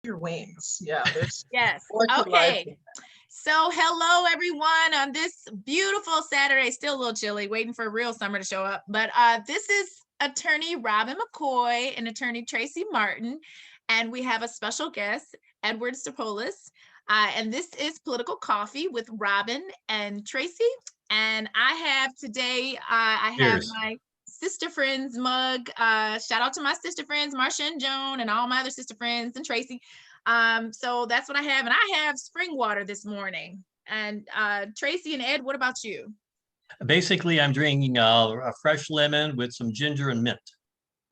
your wings. Yeah, there's Yes. molecular Okay. life. So hello everyone on this beautiful Saturday, still a little chilly, waiting for real summer to show up. But this is attorney Robyn McCoy and attorney Tracey Martin. And we have a special guest, Ed Sarpolus. And this is Political Coffee with Robyn and Tracey. And I have today, I have Cheers. my sister friends mug. Shout out to my sister friends, Marcia and Joan, and all my other sister friends and Tracey. So that's what I have. And I have spring water this morning. And Tracey and Ed, what about you? Basically, I'm drinking a fresh lemon with some ginger and mint.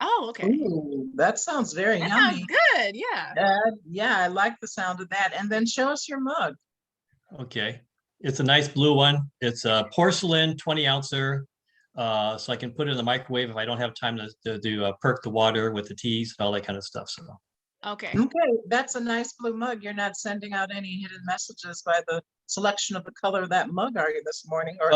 Oh, okay. Ooh, that sounds very That yummy. sounds good. Yeah. Yeah, I like the sound of that. And then show us your mug. Okay. It's a nice blue one. It's a porcelain 20-ouncer. So I can put it in the microwave if I don't have time to do perk the water with the teas and all that kind of stuff. So Okay. Okay, that's a nice blue mug. You're not sending out any hidden messages by the selection of the color of that mug, are you, this morning? Or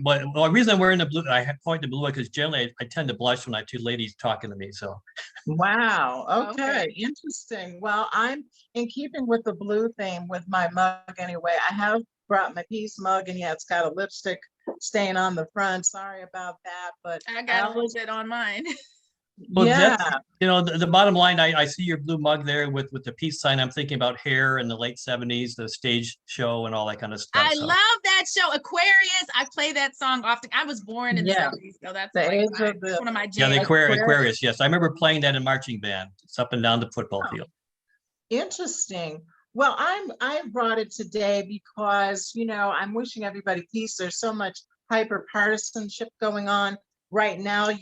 but the reason I'm wearing the blue, I point the blue because generally I tend to blush when I have two ladies talking to me. So Wow. Okay. Okay. Interesting. Well, I'm in keeping with the blue theme with my mug anyway. I have brought my peace mug, and yeah, it's got a lipstick stain on the front. Sorry about that, but I got a little bit on mine. well, yeah, that's, the bottom line, I see your blue mug there with the peace sign. I'm thinking about Hair in the late 70s, the stage show and all that kind of stuff. I So love that show, Aquarius. I play that song often. I was born in the Yeah. 70s, so that's the like age of the one of my yeah, jams. the Aquarius. Aquarius. Yes, I remember playing that in marching band. It's up and down the football field. Interesting. Well, I brought it today because, I'm wishing everybody peace. There's so much hyper partisanship going on right now, in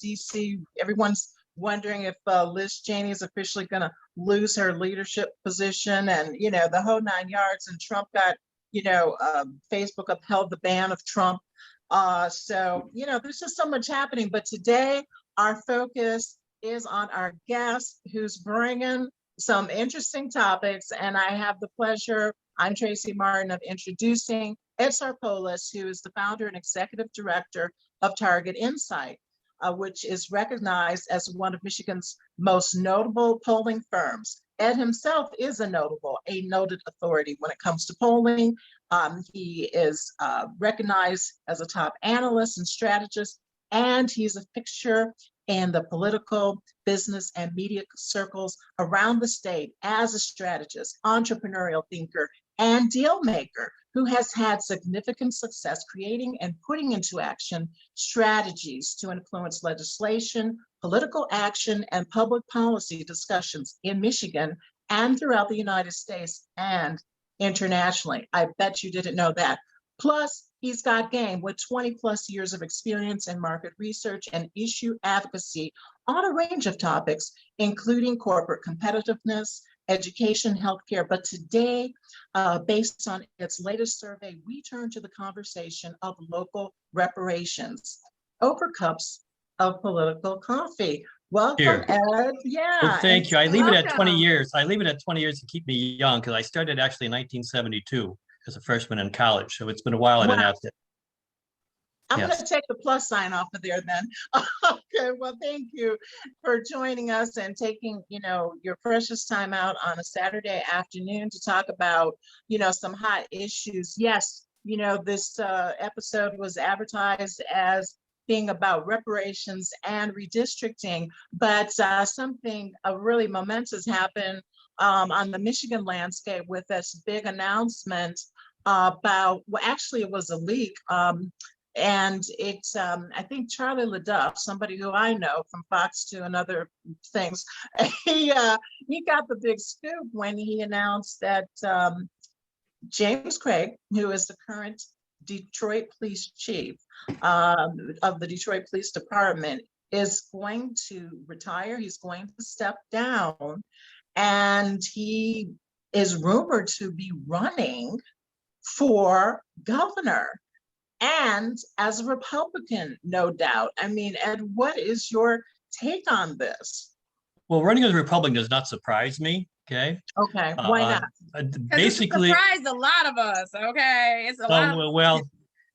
DC. Everyone's wondering if Liz Cheney is officially going to lose her leadership position, and, the whole 9 yards. And Trump got, Facebook upheld the ban of Trump. So, there's just so much happening. But today, our focus is on our guest who's bringing some interesting topics. And I have the pleasure, I'm Tracey Martin, of introducing Ed Sarpolus, who is the founder and executive director of Target Insight, which is recognized as one of Michigan's most notable polling firms. Ed himself is a noted authority when it comes to polling. He is recognized as a top analyst and strategist, and he's a fixture in the political, business, and media circles around the state as a strategist, entrepreneurial thinker, and deal maker who has had significant success creating and putting into action strategies to influence legislation, political action, and public policy discussions in Michigan and throughout the United States and internationally. I bet you didn't know that. Plus, he's got game with 20 plus years of experience in market research and issue advocacy on a range of topics, including corporate competitiveness, education, healthcare. But today, based on its latest survey, we turn to the conversation of local reparations over cups of political coffee. Welcome, Here. Ed. Yeah. Well, thank you. I leave it at 20 welcome. years. I leave it at 20 years to keep me young because I started actually in 1972 as a freshman in college. So it's been a while I've been at it. I'm Yes. going to take the plus sign off of there then. Okay, well, thank you for joining us and taking, your precious time out on a Saturday afternoon to talk about, some hot issues. Yes, this episode was advertised as being about reparations and redistricting, but something really momentous happened on the Michigan landscape with this big announcement about, well, actually it was a leak. And it's, I think Charlie LaDuff, somebody who I know from Fox 2 and other things, he got the big scoop when he announced that James Craig, who is the current Detroit police chief of the Detroit Police Department, is going to retire. He's going to step down, and he is rumored to be running for governor. And as a Republican, no doubt. I mean, Ed, what is your take on this? Well, running as a Republican does not surprise me. Okay. Okay, why not? Basically, it surprised a lot of us. Okay, it's a lot.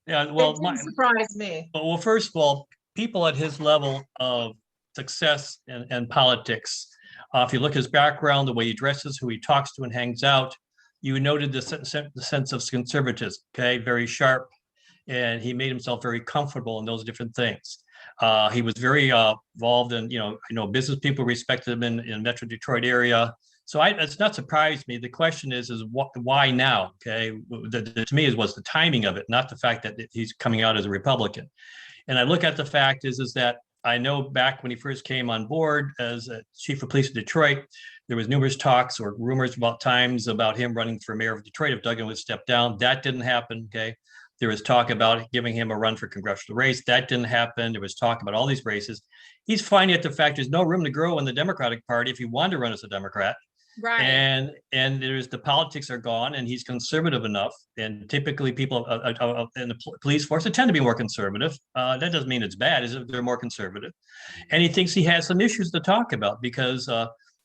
It didn't surprise me. Well, first of all, people at his level of success and politics If you look at his background, the way he dresses, who he talks to and hangs out, you noted the sense of conservatism, okay? Very sharp, and he made himself very comfortable in those different things. He was very involved in, I know business people respected him in Metro Detroit area. So it's not surprised me. The question is why now? Okay, to me was the timing of it, not the fact that he's coming out as a Republican. And I look at the fact is that I know back when he first came on board as chief of police of Detroit, there was numerous talks or rumors about times about him running for mayor of Detroit if Duggan would step down. That didn't happen. Okay. There was talk about giving him a run for congressional race. That didn't happen. There was talk about all these races. He's finding out the fact there's no room to grow in the Democratic Party if he wanted to run as a Democrat. Right. And there's the politics are gone, and he's conservative enough. And typically, people in the police force they tend to be more conservative. That doesn't mean it's bad; is they're more conservative. And he thinks he has some issues to talk about because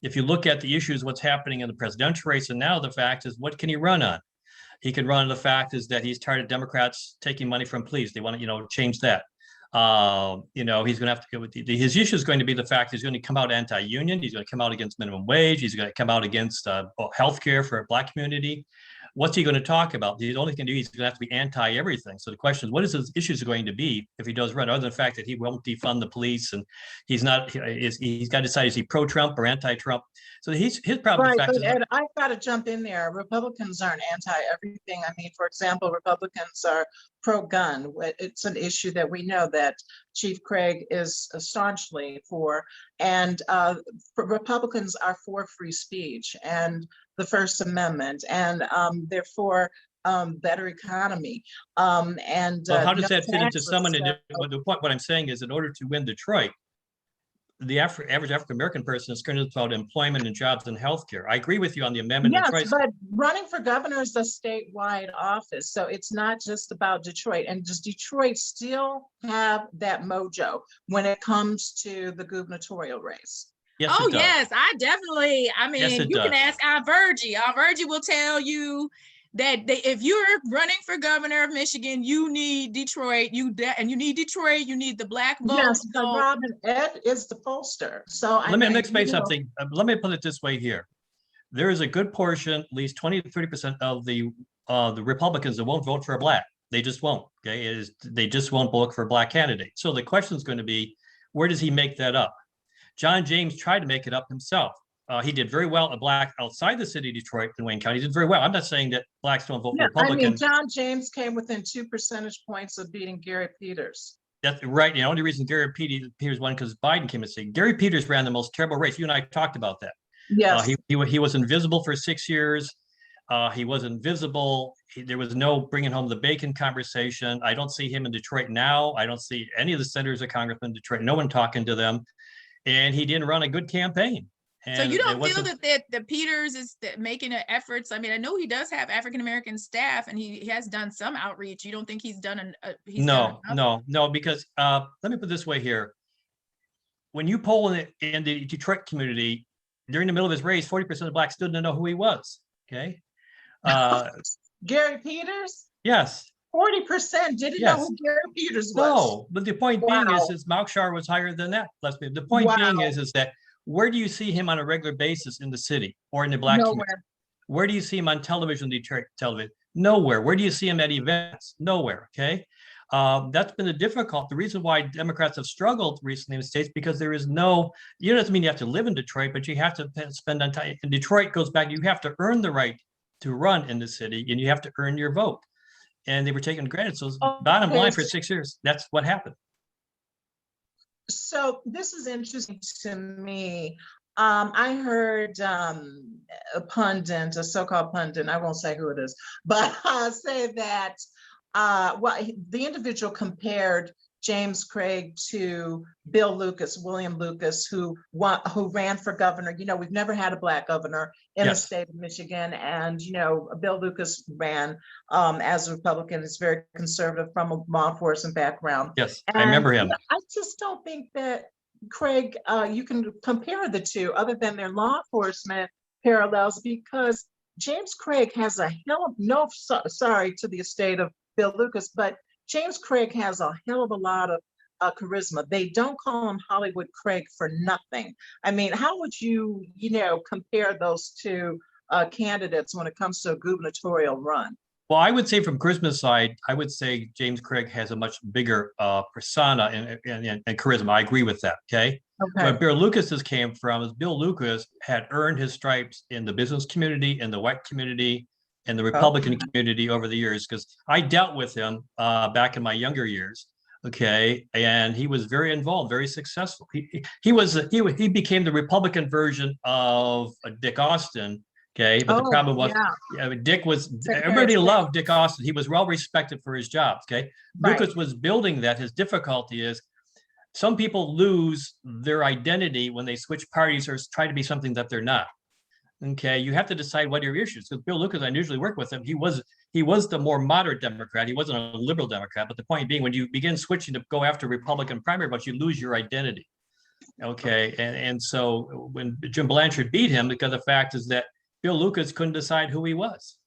if you look at the issues, what's happening in the presidential race, and now the fact is, what can he run on? He can run on the fact is that he's tired of Democrats taking money from police. They want to, change that. He's going to have to go with his issue is going to be the fact he's going to come out anti-union. He's going to come out against minimum wage. He's going to come out against healthcare for a Black community. What's he going to talk about? The only thing to do, he's going to have to be anti-everything. So the question is, what is his issues going to be if he does run, other than the fact that he won't defund the police and he's got to decide, is he pro-Trump or anti-Trump? So his problem. Right, but Ed, I've got to jump in there. Republicans aren't anti-everything. I mean, for example, Republicans are pro-gun. It's an issue that we know that Chief Craig is staunchly for, and Republicans are for free speech and the First Amendment, and they're for better economy. Well, how does that fit into someone? What I'm saying is, in order to win Detroit, the average African-American person is concerned about employment and jobs and healthcare. I agree with you on the amendment. Yes, but running for governor is a statewide office. So it's not just about Detroit. And does Detroit still have that mojo when it comes to the gubernatorial race? Yes, oh, yes, I mean, yes, you can ask Aunt Virgie. Aunt Virgie will tell you that if you're running for governor of Michigan, you need Detroit. You need Detroit. You need the Black vote. Yes, but Robyn, Ed is the pollster. So let me explain something. Let me put it this way here. There is a good portion, at least 20 to 30% of the Republicans that won't vote for a Black. They just won't. Okay, they just won't vote for a Black candidate. So the question is going to be, where does he make that up? John James tried to make it up himself. He did very well, a Black outside the city of Detroit and Wayne County. He did very well. I'm not saying that Blacks don't vote for Republicans. I mean, John James came within 2 percentage points of beating Gary Peters. That's right. The only reason Gary Peters won because Biden came to see. Gary Peters ran the most terrible race. You and I talked about that. Yes. He was invisible for 6 years. He was invisible. There was no bringing home the bacon conversation. I don't see him in Detroit now. I don't see any of the senators or congressmen in Detroit. No one talking to them. And he didn't run a good campaign. And so you don't feel that the Peters is making efforts? I mean, I know he does have African-American staff and he has done some outreach. You don't think he's done No, because let me put it this way here. When you poll in the Detroit community, during the middle of his race, 40% of Blacks didn't know who he was, okay? Gary Peters? Yes. 40% didn't know who Gary Peters was. No, but the point being is Malkshar was higher than that. The point being is that where do you see him on a regular basis in the city or in the Black community? Where do you see him on television, Detroit television? Nowhere. Where do you see him at events? Nowhere. Okay. That's been the reason why Democrats have struggled recently in the States, because there is doesn't mean you have to live in Detroit, but you have to spend on time. And Detroit goes back, you have to earn the right to run in the city and you have to earn your vote. And they were taken granted. So bottom line, for 6 years, that's what happened. So this is interesting to me. I heard a pundit, a so-called pundit, I won't say who it is, but say that, the individual compared James Craig to William Lucas, who ran for governor. We've never had a Black governor in the state of Michigan. And, Bill Lucas ran as a Republican. Is very conservative from a law enforcement background. Yes, and I remember him. I just don't think that Craig, you can compare the two other than their law enforcement parallels, because James Craig has sorry to the estate of Bill Lucas, but James Craig has a hell of a lot of charisma. They don't call him Hollywood Craig for nothing. I mean, how would you, compare those two candidates when it comes to a gubernatorial run? Well, I would say from Charisma's side, I would say James Craig has a much bigger persona and charisma. I agree with that. Okay. Where Okay. Bill Lucas's came from is Bill Lucas had earned his stripes in the business community, in the white community, and the Republican community over the years. Because I dealt with him back in my younger years. Okay, and he was very involved, very successful. He became the Republican version of Dick Austin. Okay, but the problem was, yeah. Dick was, Secretary everybody of State. loved Dick Austin. He was well respected for his jobs. Okay, Right. Lucas was building that. His difficulty is some people lose their identity when they switch parties or try to be something that they're not. Okay, you have to decide what are your issues. Because Bill Lucas, I usually work with him. He was the more moderate Democrat. He wasn't a liberal Democrat. But the point being, when you begin switching to go after Republican primary votes, you lose your identity. Okay, and so when Jim Blanchard beat him, because the fact is that Bill Lucas couldn't decide who he was.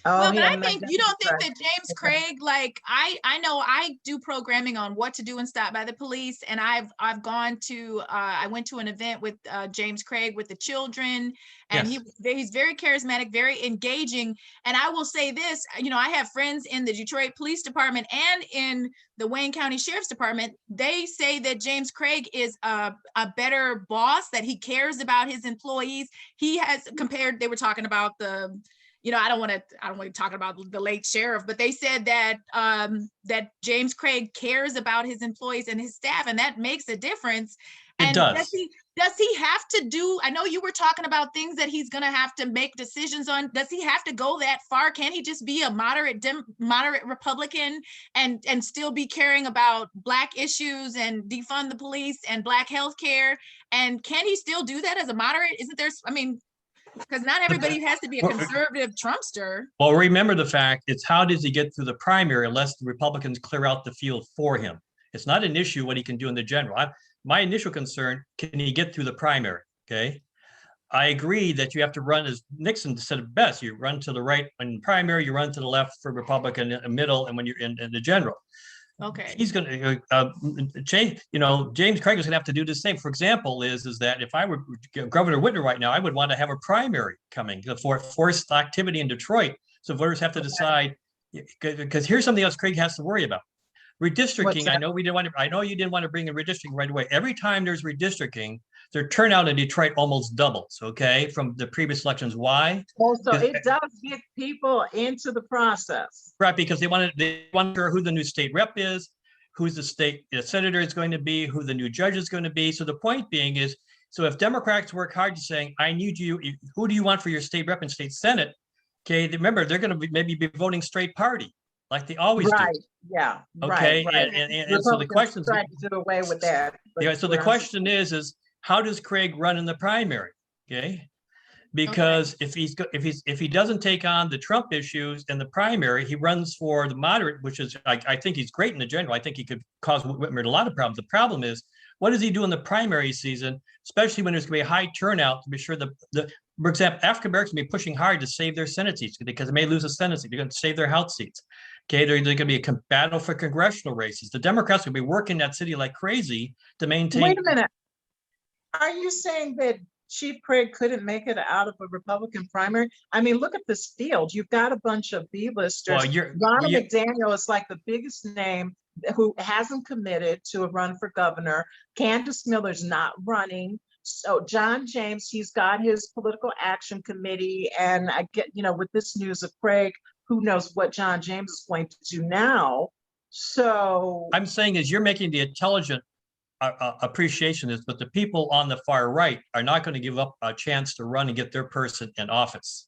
Well, but I think you don't think that James Craig, like I know I do programming on what to do and stop by the police, and I've gone to I went to an event with James Craig with the children, and Yes. he's very charismatic, very engaging. And I will say this, I have friends in the Detroit Police Department and in the Wayne County Sheriff's Department. They say that James Craig is a better boss, that he cares about his employees. He has compared. They were talking about the. I don't want to talk about the late sheriff, but they said that that James Craig cares about his employees and his staff, and that makes a difference. It does. Does he have to do? I know you were talking about things that he's going to have to make decisions on. Does he have to go that far? Can he just be a moderate Republican and still be caring about Black issues and defund the police and Black health care? And can he still do that as a moderate? Isn't there? I mean. Because not everybody has to be a conservative Trumpster. Well, remember the fact, it's how does he get through the primary unless the Republicans clear out the field for him? It's not an issue what he can do in the general. My initial concern, can he get through the primary? Okay. I agree that you have to run, as Nixon said it best, you run to the right in primary, you run to the left for Republican middle, and when you're in the general. Okay. He's going to change. James Craig is going to have to do the same. For example, is that if I were Governor Whitmer right now, I would want to have a primary coming for forced activity in Detroit. So voters have to decide, because here's something else Craig has to worry about. Redistricting. I know you didn't want to bring in redistricting right away. Every time there's redistricting, their turnout in Detroit almost doubles. Okay, from the previous elections. Why? Also, it does get people into the process. Right, because they want to who the new state rep is, who's the state senator is going to be, who the new judge is going to be. So the point being is, so if Democrats work hard to saying, I need you, who do you want for your state rep and state senate? Okay, remember, they're going to maybe be voting straight party, like they always do. Yeah. Okay. Right. And so the question is, trying to do away with that. Yeah. So the question is how does Craig run in the primary? Okay. Because if he doesn't take on the Trump issues in the primary, he runs for the moderate, which is I think he's great in the general. I think he could cause Whitmer a lot of problems. The problem is, what does he do in the primary season, especially when there's going to be a high turnout to be sure for example, African Americans will be pushing hard to save their Senate seats because they may lose a Senate seat. They're going to save their House seats. Okay, they're going to be a battle for congressional races. The Democrats will be working that city like crazy to maintain. Wait a minute. Are you saying that Chief Craig couldn't make it out of a Republican primary? I mean, look at this field. You've got a bunch of B-listers. Ronna McDaniel is like the biggest name who hasn't committed to a run for governor. Candace Miller's not running. So John James, he's got his political action committee. And I get, with this news of Craig, who knows what John James is going to do now. So I'm saying is you're making the intelligent appreciation is, but the people on the far right are not going to give up a chance to run and get their person in office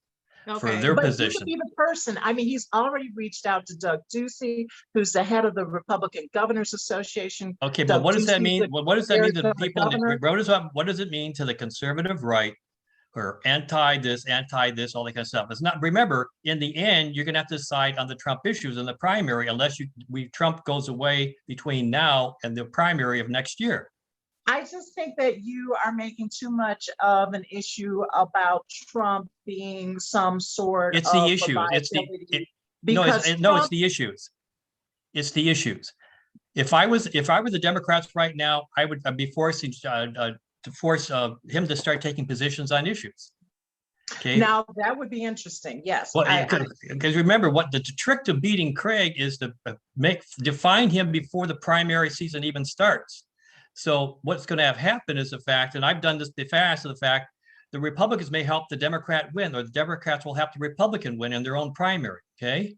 for their position. He could be the person. I mean, he's already reached out to Doug Ducey, who's the head of the Republican Governors Association. Okay, but what does that mean? What does that mean to the people? What does it mean to the conservative right? Or anti this, all that kind of stuff. It's not. Remember, in the end, you're going to have to decide on the Trump issues in the primary, unless Trump goes away between now and the primary of next year. I just think that you are making too much of an issue about Trump being some sort of. It's the issues. It's the issues. It's the issues. If I were the Democrats right now, I would be forcing to force him to start taking positions on issues. Okay. Now that would be interesting. Yes. Well, because remember, what the trick to beating Craig is to define him before the primary season even starts. So what's going to have happened is the fact, and I've done this fast, the fact the Republicans may help the Democrat win, or the Democrats will help the Republican win in their own primary. Okay.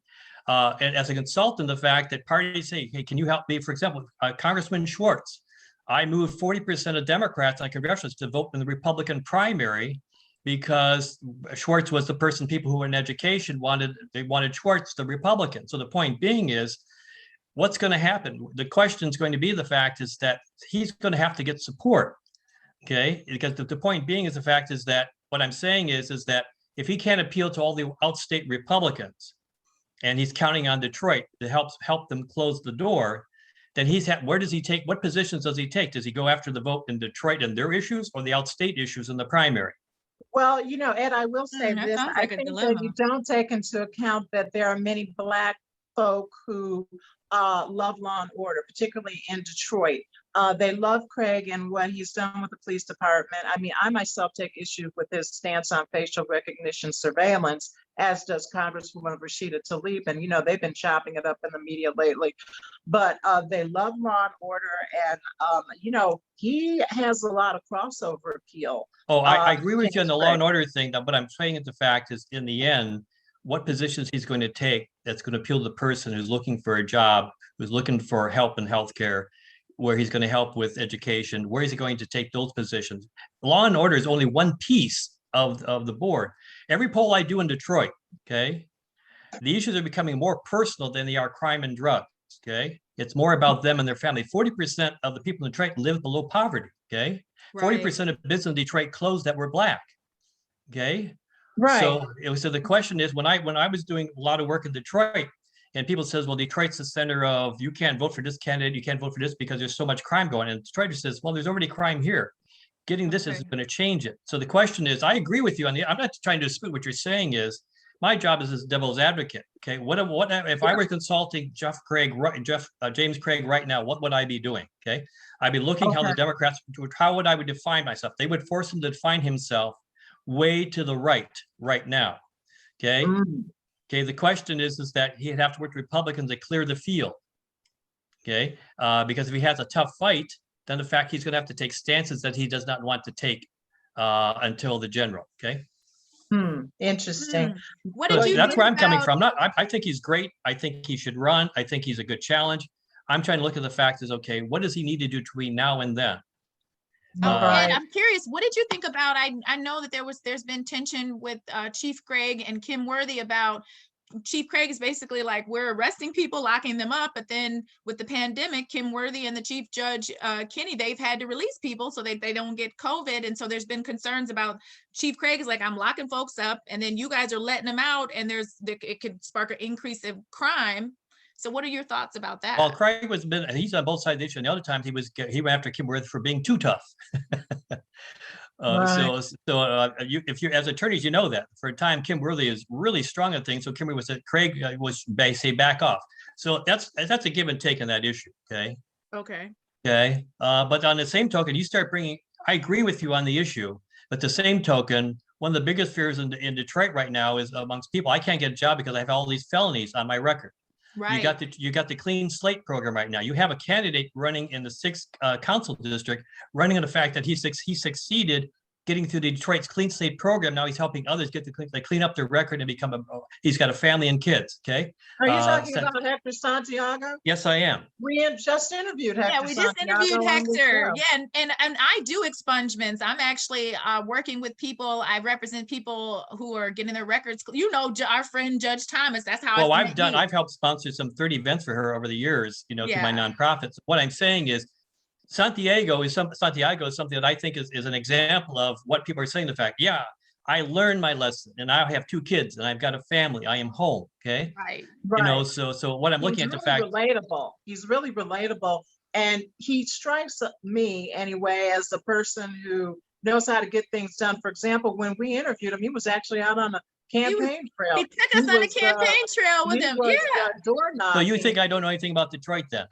And as a consultant, the fact that parties say, hey, can you help me? For example, Congressman Schwartz, I moved 40% of Democrats on congressionals to vote in the Republican primary because Schwartz was the person people who were in education wanted Schwartz, the Republican. So the point being is, what's going to happen? The question is going to be the fact is that he's going to have to get support. Okay, because the point being is the fact is that what I'm saying is that if he can't appeal to all the outstate Republicans, and he's counting on Detroit to help them close the door, then where does he take, what positions does he take? Does he go after the vote in Detroit and their issues, or the outstate issues in the primary? Well, Ed, I will say this. I think that you don't take into account that there are many Black folk who love law and order, particularly in Detroit. They love Craig and what he's done with the police department. I mean, I myself take issue with his stance on facial recognition surveillance, as does Congresswoman Rashida Tlaib. And, they've been chopping it up in the media lately. But they love law and order. And, he has a lot of crossover appeal. Oh, I agree with you on the law and order thing. But I'm saying that the fact is, in the end, what positions he's going to take that's going to appeal to the person who's looking for a job, who's looking for help in healthcare, where he's going to help with education, where is he going to take those positions? Law and order is only one piece of the board. Every poll I do in Detroit, okay, the issues are becoming more personal than they are crime and drugs, okay? It's more about them and their family. 40% of the people in Detroit live below poverty, okay? Right. 40% of business in Detroit closed that were Black, okay? Right. So the question is, when I was doing a lot of work in Detroit, and people says, well, Detroit's the center of, you can't vote for this candidate, you can't vote for this because there's so much crime going on. And Detroit says, well, there's already crime here. Getting this is going to change it. So the question is, I agree with you on I'm not trying to dispute what you're saying is, my job is as devil's advocate. Okay, what if I were consulting James Craig right now? What would I be doing? Okay, I'd be looking how the Democrats, how would I define myself? They would force him to define himself way to the right now. Okay. Okay, the question is that he'd have to work with Republicans to clear the field. Okay, because if he has a tough fight, then the fact he's going to have to take stances that he does not want to take until the general. Okay. Interesting. What did you that's where I'm coming from. I think he's great. I think he should run. I think he's a good challenge. I'm trying to look at the fact is, okay, what does he need to do between now and then? And I'm curious, what did you think about, I know that there's been tension with Chief Craig and Kim Worthy about, Chief Craig is basically like, we're arresting people, locking them up, but then with the pandemic, Kim Worthy and the Chief Judge Kenny, they've had to release people so they don't get COVID. And so there's been concerns about, Chief Craig is like, I'm locking folks up, and then you guys are letting them out, and it could spark an increase of crime. So what are your thoughts about that? Well, Craig he's on both sides of the issue. And the other times he went after Kim Worthy for being too tough. Right. If you're as attorneys, you know that for a time, Kim Worthy is really strong on things. So Kim was that Craig was say back off. So that's a give and take on that issue. Okay. Okay. But on the same token, you start bringing, I agree with you on the issue, but the same token, one of the biggest fears in Detroit right now is amongst people, I can't get a job because I have all these felonies on my record. Right. You got the clean slate program right now. You have a candidate running in the 6th council district, running on the fact that he succeeded getting through the Detroit's clean slate program. Now he's helping others get they clean up their record and become he's got a family and kids. Okay. Are you talking about Hector Santiago? Yes, I am. We had just interviewed Hector. Yeah, we just interviewed Hector. Yeah, and I do expungements. I'm actually working with people. I represent people who are getting their records. Our friend Judge Thomas. That's how. Well, I've helped sponsor some 30 events for her over the years. Through my nonprofits. What I'm saying is, Santiago is something that I think is an example of what people are saying. The fact, I learned my lesson, and I have 2 kids, and I've got a family. I am home. Okay. Right. So what I'm looking at the fact. Relatable. He's really relatable, and he strikes me anyway as a person who knows how to get things done. For example, when we interviewed him, he was actually out on campaign trail. He took us on a campaign trail with him. Yeah. Door So you knocking. think I don't know anything about Detroit then?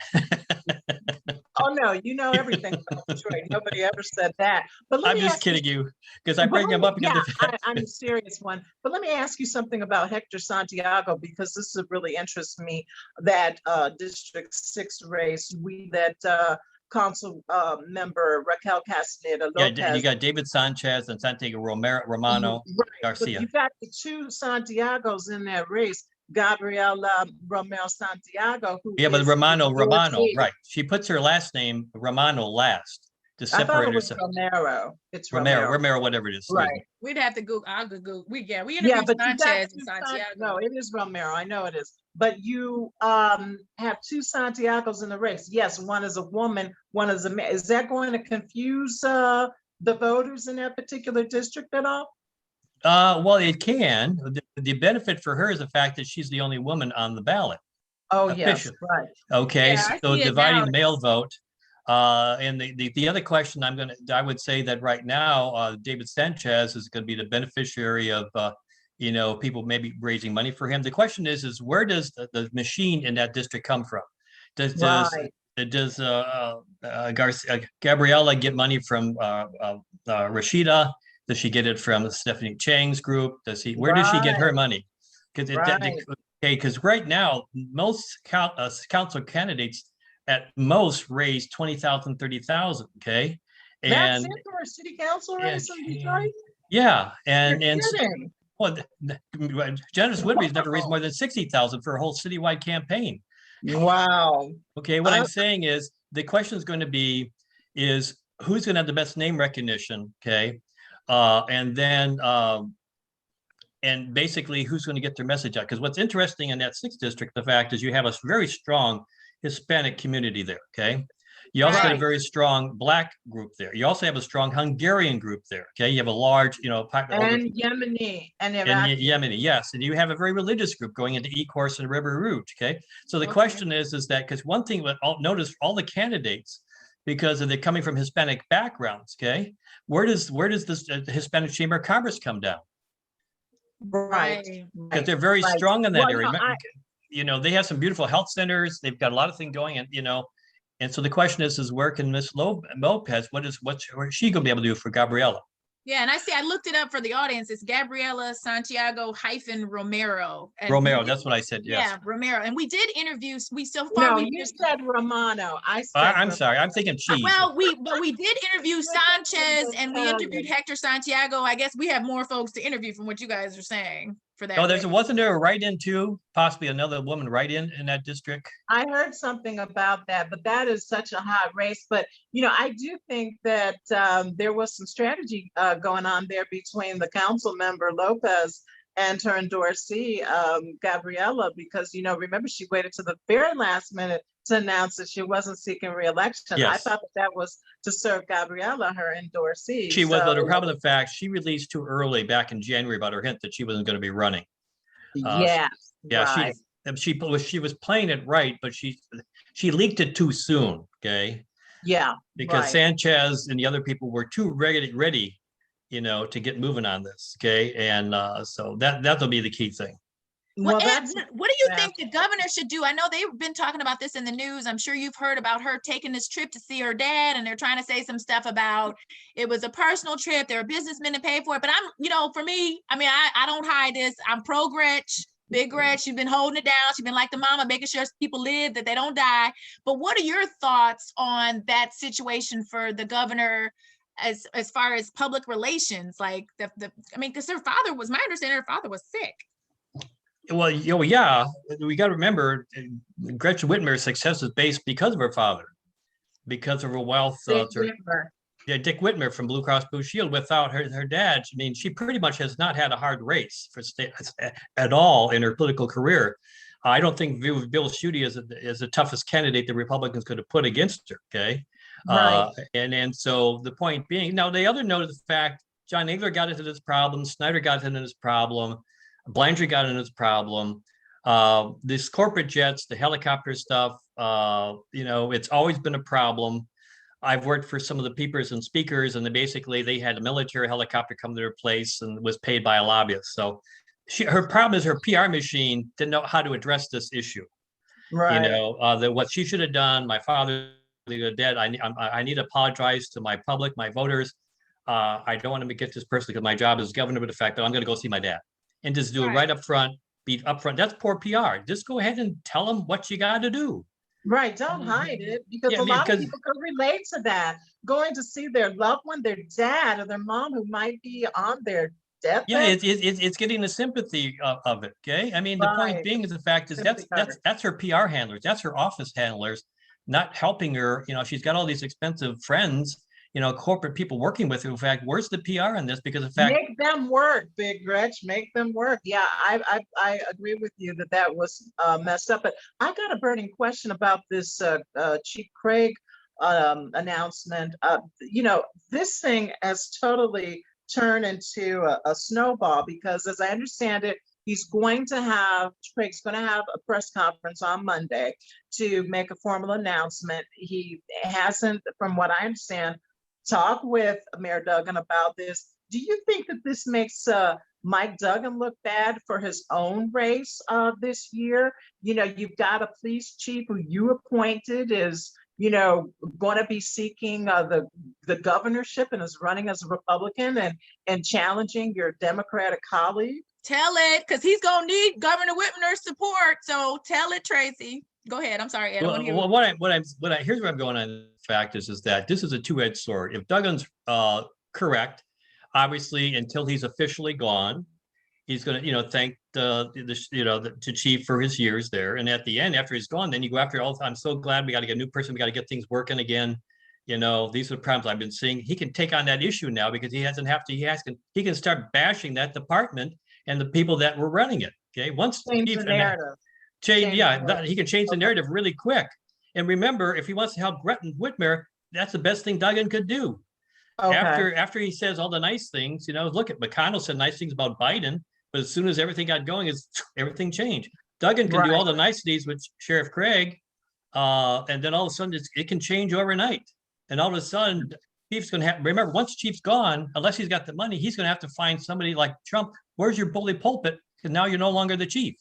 Oh no, you know everything about Detroit. Nobody ever said that. But let I'm me just ask kidding you because I bring him up because I'm a serious one. But let me ask you something about Hector Santiago, because this really interests me. That District 6 race, council member Raquel Castaneda Lopez. Yeah, you got David Sanchez and Santiago Romano Right. Garcia. But you got the two Santiagos in that race. Gabriela Romero Santiago, who Yeah, but is Romano, divorcee. right. She puts her last name, Romano, last to I thought separate it was herself. Romero. It's Romero, whatever it is. Right. We'd have to Google. I'll Google. We interviewed but Sanchez and Santiago. No, it is Romero. I know it is. But you have two Santiagos in the race. Yes, one is a woman, one is a man. Is that going to confuse the voters in that particular district at all? Well, it can. The benefit for her is the fact that she's the only woman on the ballot. Oh, yes, right. Okay, Yeah, so dividing the male vote. And the other question I would say that right now, David Sanchez is going to be the beneficiary of, people maybe raising money for him. The question is where does the machine in that district come from? Does Gabriella get money from Rashida? Does she get it from Stephanie Chang's group? Where does she get her money? Because right now, most council candidates at most raise 20,000, 30,000. Okay. That's it for a city council race in Detroit? Yeah. And well, Janice Whitby's never raised more than 60,000 for a whole citywide campaign. Wow. Okay. What I'm saying is the question is going to be is who's going to have the best name recognition? Okay. And then and basically who's going to get their message out? Because what's interesting in that 6th district, the fact is you have a very strong Hispanic community there. Okay. You also have a very strong Black group there. You also have a strong Hungarian group there. Okay. You have a large, and Yemeni and Yemeni, yes. And you have a very religious group going into Ecorse and River Rouge. Okay. So the question is that because one thing notice all the candidates, because they're coming from Hispanic backgrounds. Okay. Where does this Hispanic Chamber of Commerce come down? Right. Because they're very strong in that area. They have some beautiful health centers. They've got a lot of things going, and so the question is where can Miss Lopez? What's she going to be able to do for Gabriela? Yeah, and I looked it up for the audience. It's Gabriela Santiago -Romero. That's what I said. Yes. Yeah, Romero. And we did interview. You said Romano. I'm sorry. I'm thinking cheese. Well, we did interview Sanchez and we interviewed Hector Santiago. I guess we have more folks to interview from what you guys are saying for that. Oh, wasn't there a write-in too? Possibly another woman write-in in that district. I heard something about that, but that is such a hot race. But I do think that there was some strategy going on there between the council member Lopez and her endorsee Gabriela, because remember she waited to the very last minute to announce that she wasn't seeking re-election. Yes. I thought that was to serve Gabriela, her endorsee. She was, but the problem of the fact she released too early back in January about her hint that she wasn't going to be running. Right. She was playing it right, but she leaked it too soon. Okay. Yeah. Because Sanchez and the other people were too ready, to get moving on this. Okay, and so that'll be the key thing. Well, Ed, what do you think the governor should do? I know they've been talking about this in the news. I'm sure you've heard about her taking this trip to see her dad, and they're trying to say some stuff about it was a personal trip. There are businessmen to pay for it. But for me, I don't hide this. I'm pro-Gretch, big Gretch. She's been holding it down. She's been like the mama, making sure people live, that they don't die. But what are your thoughts on that situation for the governor as far as public relations? Like because her father was, my understanding, her father was sick. Well, yeah, we got to remember Gretchen Whitmer's success is based because of her father, because of her wealth. Dick Whitmer from Blue Cross Blue Shield. Without her dad, she pretty much has not had a hard race for at all in her political career. I don't think Bill Schuette is the toughest candidate the Republicans could have put against her. Okay, right. And so the point being, now the other note is the fact John Engler got into this problem, Snyder got into this problem. Blandry got into this problem. This corporate jets, the helicopter stuff, it's always been a problem. I've worked for some of the peepers and speakers, and they had a military helicopter come to their place and was paid by a lobbyist. So her problem is her PR machine didn't know how to address this issue. Right. That what she should have done. My father dead. I need to apologize to my public, my voters. I don't want to get this personally because my job is governor of the fact that I'm going to go see my dad, and just do it right up front. Be upfront. That's poor PR. Just go ahead and tell them what you got to do. Right. Don't hide it, because Yeah, a lot of because people can relate to that. Going to see their loved one, their dad or their mom who might be on their yeah, deathbed. it's getting the sympathy of it. Okay, I mean the point Right. being is the fact is Sympathy card. that's her PR handlers, that's her office handlers, not helping her. She's got all these expensive friends, corporate people working with her. In fact, where's the PR on this? Because in fact, Make them work, Big Gretch. Make them work. Yeah, I agree with you that was messed up. But I got a burning question about this Chief Craig announcement. This thing has totally turned into a snowball, because as I understand it, Craig's going to have a press conference on Monday to make a formal announcement. He hasn't, from what I understand, talked with Mayor Duggan about this. Do you think that this makes Mike Duggan look bad for his own race this year? You've got a police chief who you appointed is, going to be seeking the governorship and is running as a Republican and challenging your Democratic colleague. Tell it, because he's gonna need Governor Whitmer's support. So tell it, Tracey. Go ahead. I'm sorry, Ed. Here's where I'm going on. The fact is that this is a two-edged sword. If Duggan's correct, obviously, until he's officially gone, he's going to, thank the chief for his years there. And at the end, after he's gone, then you go after all. I'm so glad we got to get a new person. We got to get things working again. These are the problems I've been seeing. He can take on that issue now because he doesn't have to. He can start bashing that department and the people that were running it. Okay, once Change the narrative. He can change the narrative really quick. And remember, if he wants to help Whitmer, that's the best thing Duggan could do. Okay. After he says all the nice things, look at McConnell said nice things about Biden, but as soon as everything got going, everything changed. Duggan can do all the niceties with Sheriff Craig, and then all of a sudden it can change overnight. And all of a sudden, Chief's going to have, remember, once Chief's gone, unless he's got the money, he's going to have to find somebody like Trump. Where's your bully pulpit? Because now you're no longer the chief.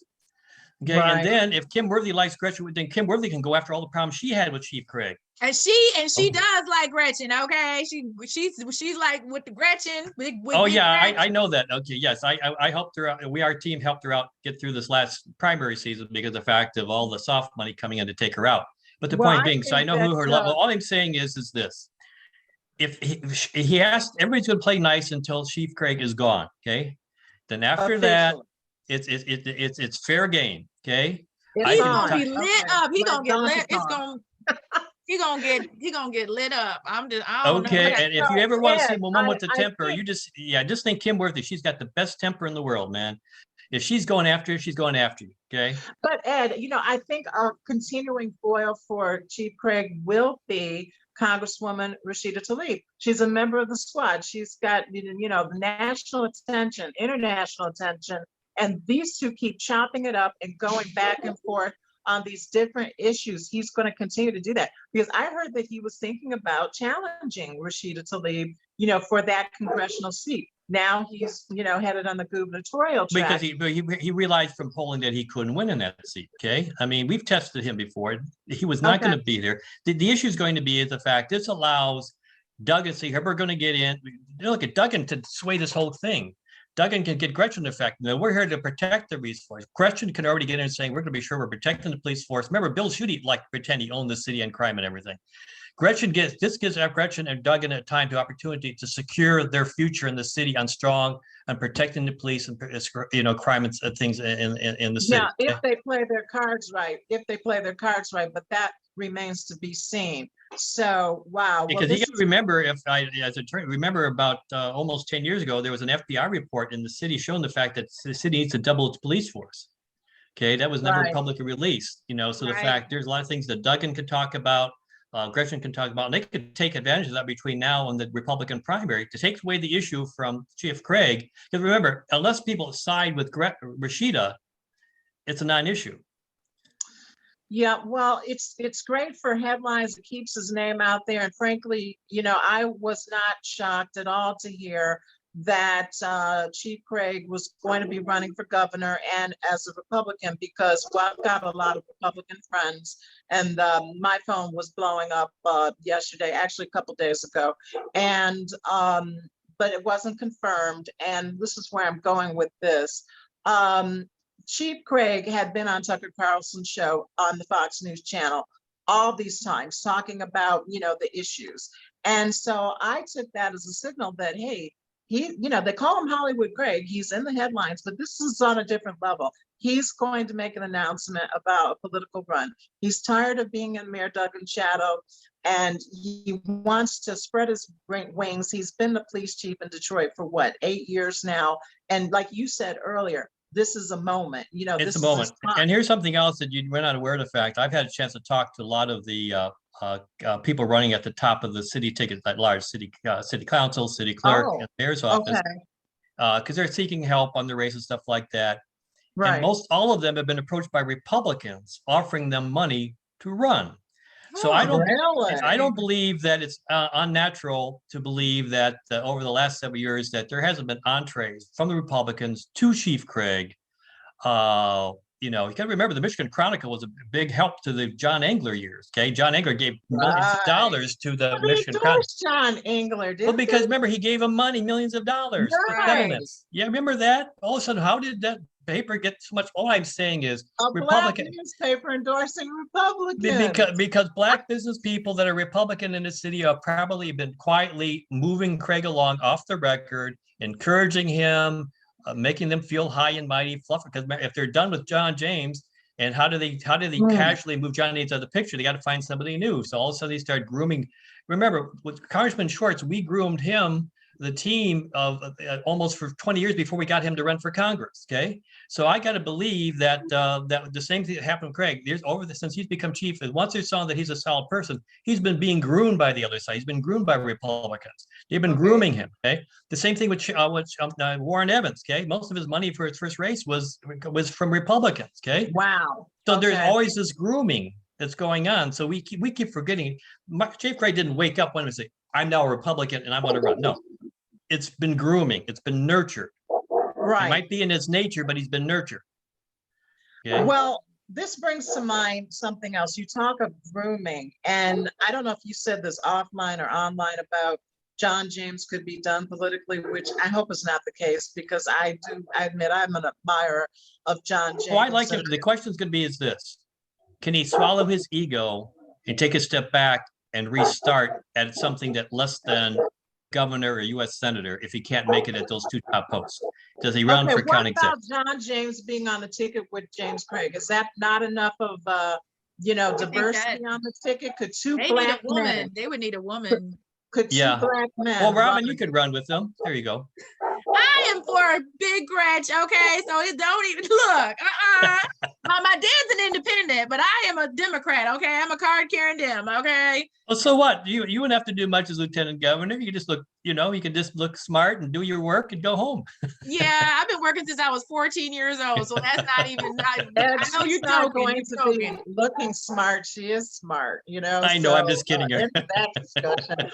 Okay, and then if Kim Worthy likes Gretchen, then Kim Worthy can go after all the problems she had with Chief Craig. And she does like Gretchen, okay? She's like with the Gretchen. With Gretchen. I know that. Okay, yes, I helped her out. Our team helped her out get through this last primary season because of the fact of all the soft money coming in to take her out. But the point being, so I know who her level. All I'm saying is this: if he asked, everybody's going to play nice until Chief Craig is gone. Okay, then after that, it's fair game. Okay, he's gonna be lit up. He's gonna get lit. He's gonna get lit up. I don't know. And if you ever want to see woman with the temper, you just think Kim Worthy. She's got the best temper in the world, man. If she's going after you, she's going after you. Okay. But Ed, I think a continuing foil for Chief Craig will be Congresswoman Rashida Tlaib. She's a member of the squad. She's got, national attention, international attention. And these two keep chopping it up and going back and forth on these different issues. He's going to continue to do that because I heard that he was thinking about challenging Rashida Tlaib, for that congressional seat. Now he's, headed on the gubernatorial track. Because he realized from polling that he couldn't win in that seat. Okay. I mean, we've tested him before. He was not going to be there. The issue is going to be the fact this allows Duggan to see we're going to get in. Look at Duggan to sway this whole thing. Duggan can get Gretchen effect. We're here to protect the police force. Gretchen can already get in saying we're going to be sure we're protecting the police force. Remember, Bill Schuette pretend he owned the city and crime and everything. This gives Gretchen and Duggan a time to opportunity to secure their future in the city on strong and protecting the police and crime and things in the city. Yeah, if they play their cards right. But that remains to be seen. So wow. Because you got to remember, remember about almost 10 years ago, there was an FBI report in the city showing the fact that the city needs to double its police force. Okay, that was never publicly released. So the fact there's a lot of things that Duggan could talk about. Gretchen can talk about, and they could take advantage of that between now and the Republican primary to take away the issue from Chief Craig. Because remember, unless people side with Rashida, it's a non-issue. Yeah, well, it's great for headlines. It keeps his name out there. And frankly, I was not shocked at all to hear that Chief Craig was going to be running for governor and as a Republican, because, well, I've got a lot of Republican friends, and my phone was blowing up yesterday, actually a couple days ago, and but it wasn't confirmed. And this is where I'm going with this. Chief Craig had been on Tucker Carlson's show on the Fox News channel all these times talking about, the issues. And so I took that as a signal that, hey, they call him Hollywood Craig. He's in the headlines, but this is on a different level. He's going to make an announcement about a political run. He's tired of being in Mayor Duggan's shadow, and he wants to spread his wings. He's been the police chief in Detroit for 8 years now. And like you said earlier, this is a moment, It's a moment. And here's something else that you were not aware of the fact. I've had a chance to talk to a lot of the people running at the top of the city ticket, that large city council, city clerk, and mayor's office, because they're seeking help on the race and stuff like that. Right. And all of them have been approached by Republicans offering them money to run. So I don't believe that it's unnatural to believe that over the last several years that there hasn't been entrees from the Republicans to Chief Craig. You got to remember the Michigan Chronicle was a big help to the John Engler years. Okay, John Engler gave millions of dollars to the Michigan Chronicle. John Engler did. Well, because remember he gave him money, millions of dollars. Right. Yeah, remember that? All of a sudden, how did that paper get so much? All I'm saying is Republican newspaper endorsing Republicans. Because black business people that are Republican in the city have probably been quietly moving Craig along off the record, encouraging him, making them feel high and mighty, fluffy. Because if they're done with John James, and how do they casually move John James out of the picture? They got to find somebody new. So all of a sudden they start grooming. Remember, with Congressman Schwartz, we groomed him, the team of almost for 20 years before we got him to run for Congress. Okay, so I got to believe that that the same thing that happened with Craig. Since he's become chief, and once they saw that he's a solid person, he's been being groomed by the other side. He's been groomed by Republicans. They've been grooming him. Okay, the same thing with Warren Evans. Okay, most of his money for his first race was from Republicans. Okay, wow. So there's always this grooming that's going on. So we keep forgetting. Chief Craig didn't wake up one day and say, "I'm now a Republican and I want to run." No. It's been grooming. It's been nurtured. Right. It might be in his nature, but he's been nurtured. Okay? Well, this brings to mind something else. You talk of grooming, and I don't know if you said this offline or online about John James could be done politically, which I hope is not the case, because I admit I'm an admirer of John James. Well, I like it. The question is going to be is this: can he swallow his ego and take a step back and restart at something that less than governor or U.S. senator if he can't make it at those two top posts? Does he run for county executive? What about John James being on the ticket with James Craig? Is that not enough of diversity on the ticket? Could two black men? They would need a woman. Could two black men? Well, Robyn, you could run with them. There you go. I am for a big Gretch, okay? So it don't even look. My dad's an independent, but I am a Democrat, okay? I'm a card-carrying Dem, okay? Well, so what? You wouldn't have to do much as lieutenant governor. You just look, you can just look smart and do your work and go home. Yeah, I've been working since I was 14 years old, so that's not even. I know you're going to be looking smart. She is smart, I know. I'm just kidding her. That discussion.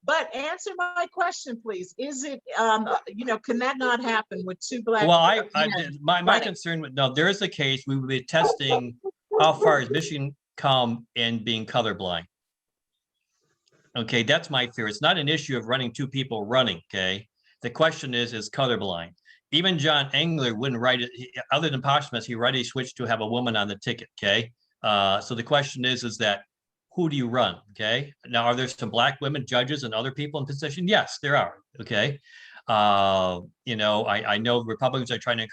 But answer my question, please. Is it, can that not happen with two black? Well, my concern with there is a case we will be testing how far is Michigan come in being colorblind. Okay, that's my fear. It's not an issue of running two people running. Okay, the question is colorblind. Even John Engler wouldn't write it, other than posthumous. He already switched to have a woman on the ticket. Okay, so the question is that who do you run? Okay, now are there some black women judges and other people in position? Yes, there are. Okay, I know Republicans are trying to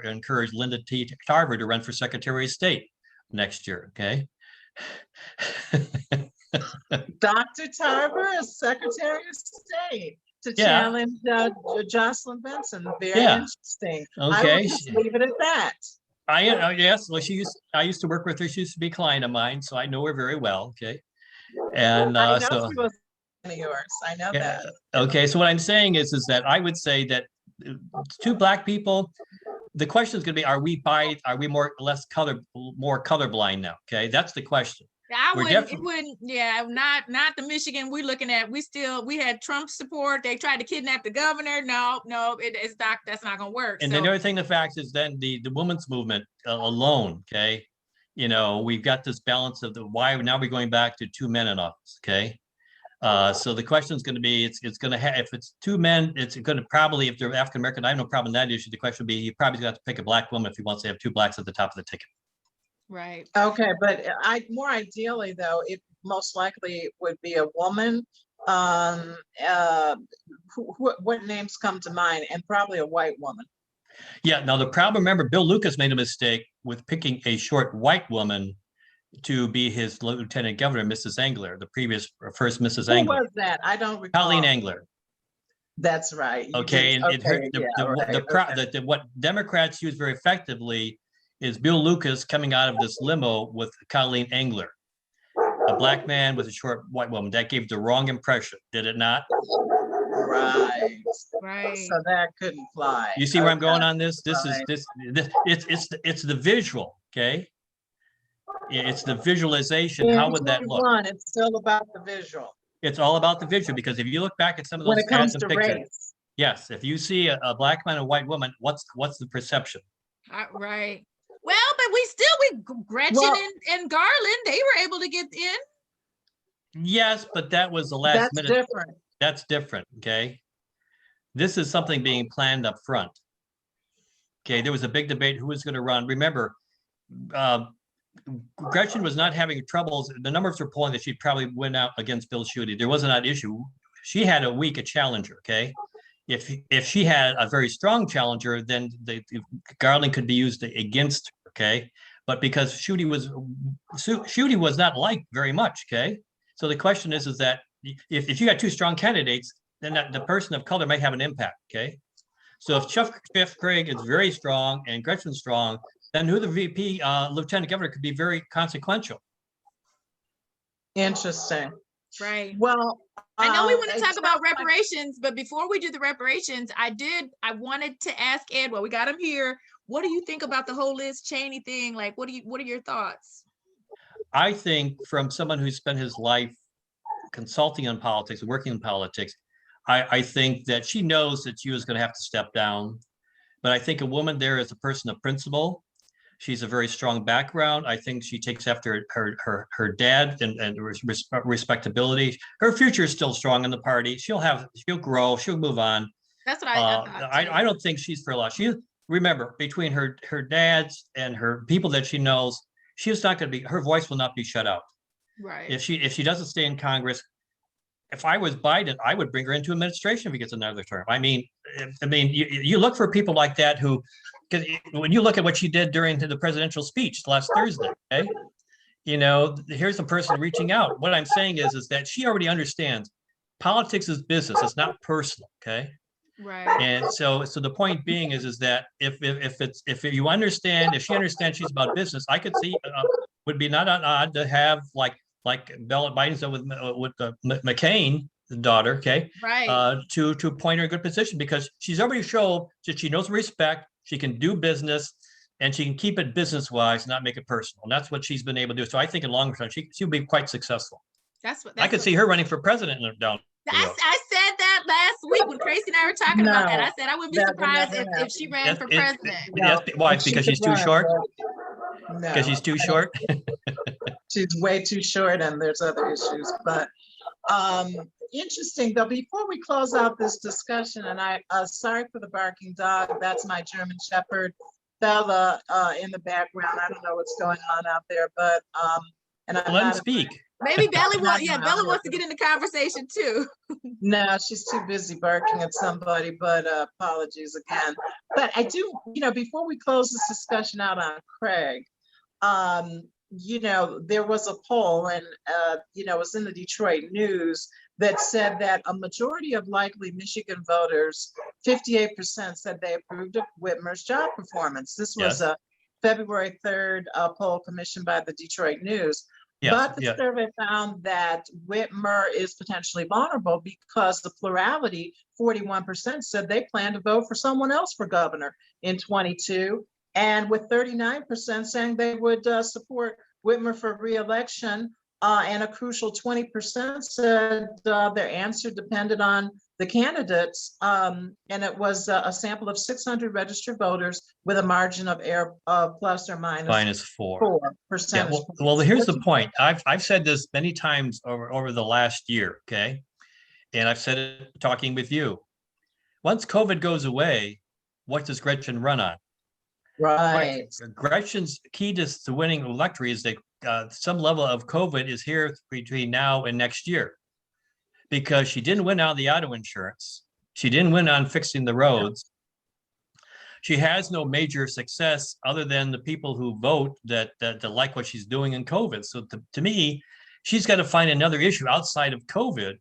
encourage Linda T. Tarver to run for Secretary of State next year. Okay. Dr. Tarver is Secretary of State to challenge Jocelyn Benson. Very interesting. Okay. I will just leave it at that. Yes. Well, I used to work with her. She used to be a client of mine, so I know her very well. Okay. And I know she was one of yours. I know that. Okay. So what I'm saying is that I would say that two black people. The question is going to be: are we more colorblind now? Okay, that's the question. Yeah, not the Michigan we're looking at. We had Trump support. They tried to kidnap the governor. No, it's not, that's not gonna work. And So then the other thing, the fact is then the women's movement alone, okay, we've got this balance of why now we're going back to 2 men in office, okay. So the question is going to be, it's going to have, if it's 2 men, it's going to probably, if they're African American, I have no problem with that issue. The question would be, he probably going to have to pick a black woman if he wants to have 2 blacks at the top of the ticket. right. Okay, but more ideally though, it most likely would be a woman. What names come to mind? And probably a white woman. Yeah. Now the problem, remember, Bill Lucas made a mistake with picking a short white woman to be his lieutenant governor, Mrs. Engler, the first Mrs. Engler. Who was that? I don't recall. Colleen Engler. That's right. Okay, what Democrats use very effectively is Bill Lucas coming out of this limo with Colleen Engler, a black man with a short white woman. That gave the wrong impression, did it not? Right. Right. So that couldn't fly. You see where I'm going on this? It's the visual, okay? It's the visualization. How would that look? It's still about the visual. It's all about the visual, because if you look back at some of those when it comes to pictures, race. yes, if you see a black man and a white woman, what's the perception? Right. Well, but Gretchen and Garland, they were able to get in. Yes, but that was the last minute. That's different. That's different, okay? This is something being planned up front. Okay, there was a big debate who was going to run. Remember, Gretchen was not having troubles. The numbers were polling that she'd probably win out against Bill Schuette. There wasn't that issue. She had a weak challenger, okay? If she had a very strong challenger, then Garland could be used against her, okay? But because Schuette was not liked very much, okay? So the question is that if you got 2 strong candidates, then the person of color may have an impact, okay? So if Jeff Craig is very strong and Gretchen's strong, then who the VP lieutenant governor could be very consequential. Interesting. Right. Well, I know we want to talk about reparations, but before we do the reparations, I wanted to ask Ed, well, we got him here. What do you think about the whole Liz Cheney thing? Like, what are your thoughts? I think, from someone who spent his life consulting on politics, working in politics, I think that she knows that she was going to have to step down. But I think a woman there is a person of principle. She's a very strong background. I think she takes after her dad and respectability. Her future is still strong in the party. She'll grow. She'll move on. That's what I thought. I don't think she's for a lot. Remember, between her dads and her people that she knows, she's not going to be. Her voice will not be shut out. Right. If she doesn't stay in Congress, if I was Biden, I would bring her into administration if he gets another term. I mean, you look for people like that who. Because when you look at what she did during the presidential speech last Thursday, okay, here's a person reaching out. What I'm saying is that she already understands politics is business; it's not personal, okay. Right. And so the point being is that if you understand, if she understands she's about business, I could see would be not odd to have like Biden's done with McCain. The daughter, okay, right, to point her in a good position, because she's already shown that she knows respect, she can do business, and she can keep it business-wise, not make it personal. And that's what she's been able to do. So I think in long term, she'll be quite successful. I could see her running for president down. I said that last week when Tracey and I were talking about that. I said I wouldn't be surprised if she ran for president. Why? Because she's too short? No, because she's too short? She's way too short, and there's other issues. But interesting though, before we close out this discussion, and I sorry for the barking dog, that's my German Shepherd Bella in the background. I don't know what's going on out there, but and I'm let him speak. Maybe Bella wants to get in the conversation too. No, she's too busy barking at somebody, but apologies again. But I do, before we close this discussion out on Craig, there was a poll, and it was in the Detroit News, that said that a majority of likely Michigan voters, 58%, said they approved of Whitmer's job performance. This was a February 3rd poll commissioned by the Detroit News. But the survey found that Whitmer is potentially vulnerable because the plurality, 41%, said they plan to vote for someone else for governor in 22, and with 39% saying they would support Whitmer for re-election and a crucial 20% said their answer depended on the candidates. And it was a sample of 600 registered voters with a margin of error plus or minus -4. 4 Yeah, percentage well, points. here's What the do you point. think? I've said this many times over the last year, okay? And I've said it talking with you. Once COVID goes away, what does Gretchen run on? Right. Gretchen's key to winning electorate is that some level of COVID is here between now and next year, because she didn't win on the auto insurance. She didn't win on fixing the roads. She has no major success other than the people who vote that like what she's doing in COVID. So to me, she's got to find another issue outside of COVID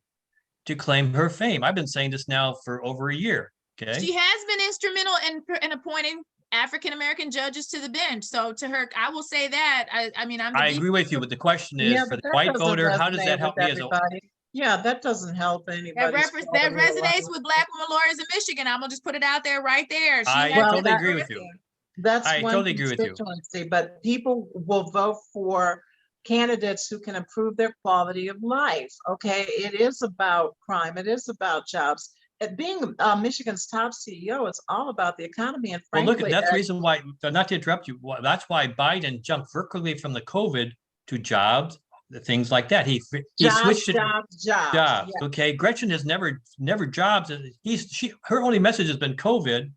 to claim her fame. I've been saying this now for over a year. Okay. She has been instrumental in appointing African-American judges to the bench. So to her, I will say that. I mean, I agree with you, but the question is, Yeah, for but the that white doesn't voter, how does resonate that help with me as a? everybody. Yeah, that doesn't help anybody. that resonates with Black women lawyers in Michigan. I'm gonna just put it out there right there. I has totally that agree with you. That's I one totally agree with you. constituency, but people will vote for candidates who can improve their quality of life. Okay, it is about crime. It is about jobs. Being Michigan's top CEO, it's all about the economy. And Well, frankly, look, that's the reason why, not to interrupt you, that's why Biden jumped vertically from the COVID to jobs, things like that. He switched it. jobs. Jobs. Yeah. Okay. Gretchen has never jobs. Her only message has been COVID,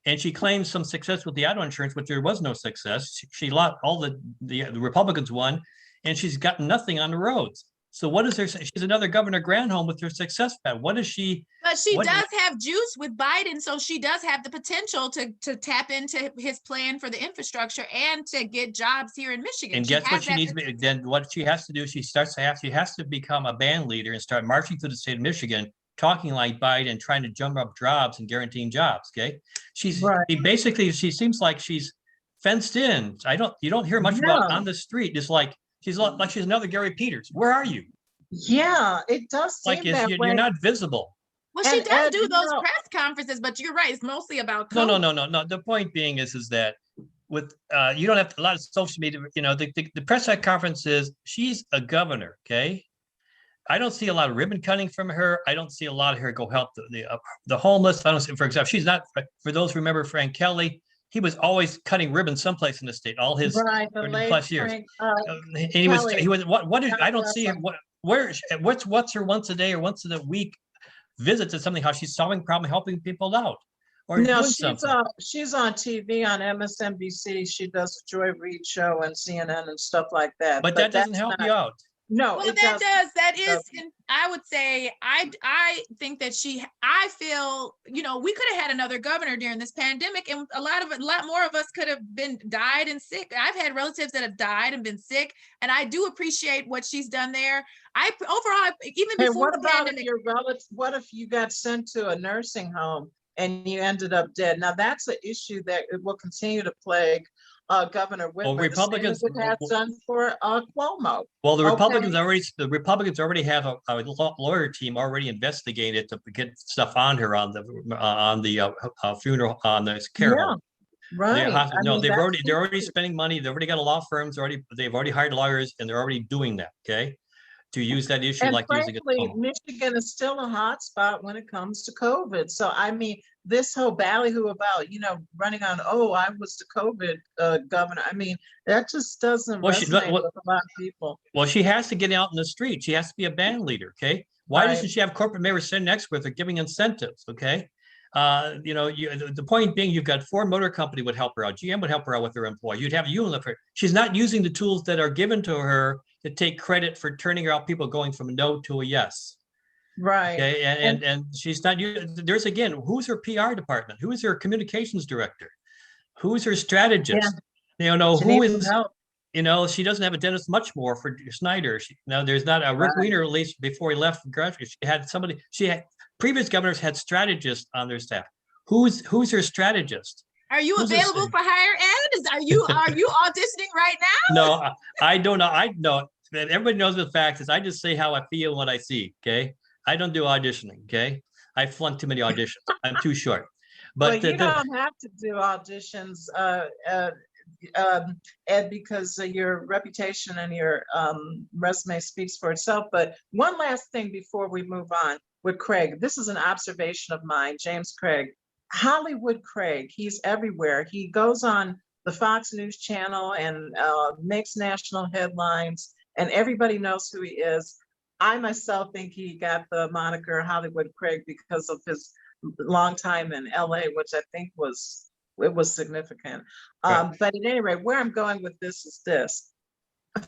and she claims some success with the auto insurance, but there was no success. She lost all the Republicans won, and she's gotten nothing on the roads. So what is her? She's another Governor Granholm with her success pad. What is she? But she does have juice with Biden, so she does have the potential to tap into his plan for the infrastructure and to get jobs here in Michigan. And guess what she needs? Then what she has to do? She has to become a band leader and start marching through the state of Michigan, talking like Biden, trying to jump up jobs and guaranteeing jobs. Okay, basically she seems like she's fenced in. You don't hear much about on the street. It's like she's another Gary Peters. Where are you? Yeah, it does seem Like that way. you're not visible. Well, she does do those press conferences, but you're right. It's mostly about COVID. No. The point being is that with you don't have a lot of social media. You know, the press conferences. She's a governor. Okay, I don't see a lot of ribbon cutting from her. I don't see a lot of her go help the homeless. I don't see, for example, she's not. For those who remember Frank Kelly, he was always cutting ribbons someplace in the state. All his 30+ years. And he was what is I don't see him. What's her once a day or once in a week visit to something, how she's solving problem, helping people out, or no, doing something. She's on TV on MSNBC. She does a Joy Reid show and CNN and stuff like that. But that doesn't help you out. No, well, that is, and I would say, I think that I feel, we could have had another governor during this pandemic, and a lot more of us could have died and sick. I've had relatives that have died and been sick, and I do appreciate what she's done there. Even before the pandemic. Your relative, what if you got sent to a nursing home and you ended up dead? Now that's an issue that will continue to plague Governor Whitmer. Well, Republicans it has done for Cuomo. Well, the Republicans already have a lawyer team already investigated to get stuff on her on the funeral, on the care home. Right. They're already spending money. They've already got a law firms they've already hired lawyers, and they're already doing that. Okay. To use that issue, and like frankly, using it. Michigan is still a hot spot when it comes to COVID. So I mean, this whole ballyhoo about running on, I was the COVID governor. I mean, that just doesn't resonate with a lot of people. Well, she has to get out in the street. She has to be a band leader. Okay, why doesn't she have corporate mayors sitting next with her, giving incentives? Okay, the point being, you've got Ford Motor Company would help her out. GM would help her out with her employee. You'd have Unilever. She's not using the tools that are given to her to take credit for turning out people going from a no to a yes. Right. Okay. And she's not using, who's her PR department? Who is her communications director? Who's her strategist? Who is, she doesn't have a Dennis Muchmore for Snyder. There's not a Rick Weiner, at least before he left for graduate. Previous governors had strategists on their staff. Who's her strategist? Are you available for hire, Ed? Are you auditioning right now? No, I don't know. I know everybody knows the fact is I just say how I feel and what I see. Okay, I don't do auditioning. Okay, I flunked too many auditions. I'm too short. But you don't have to do auditions. Ed, because your reputation and your resume speaks for itself. But one last thing before we move on with Craig. This is an observation of mine, James Craig. Hollywood Craig, he's everywhere. He goes on the Fox News channel and makes national headlines, and everybody knows who he is. I myself think he got the moniker Hollywood Craig because of his long time in LA, which I think was significant. Right. But at any rate, where I'm going with this is this.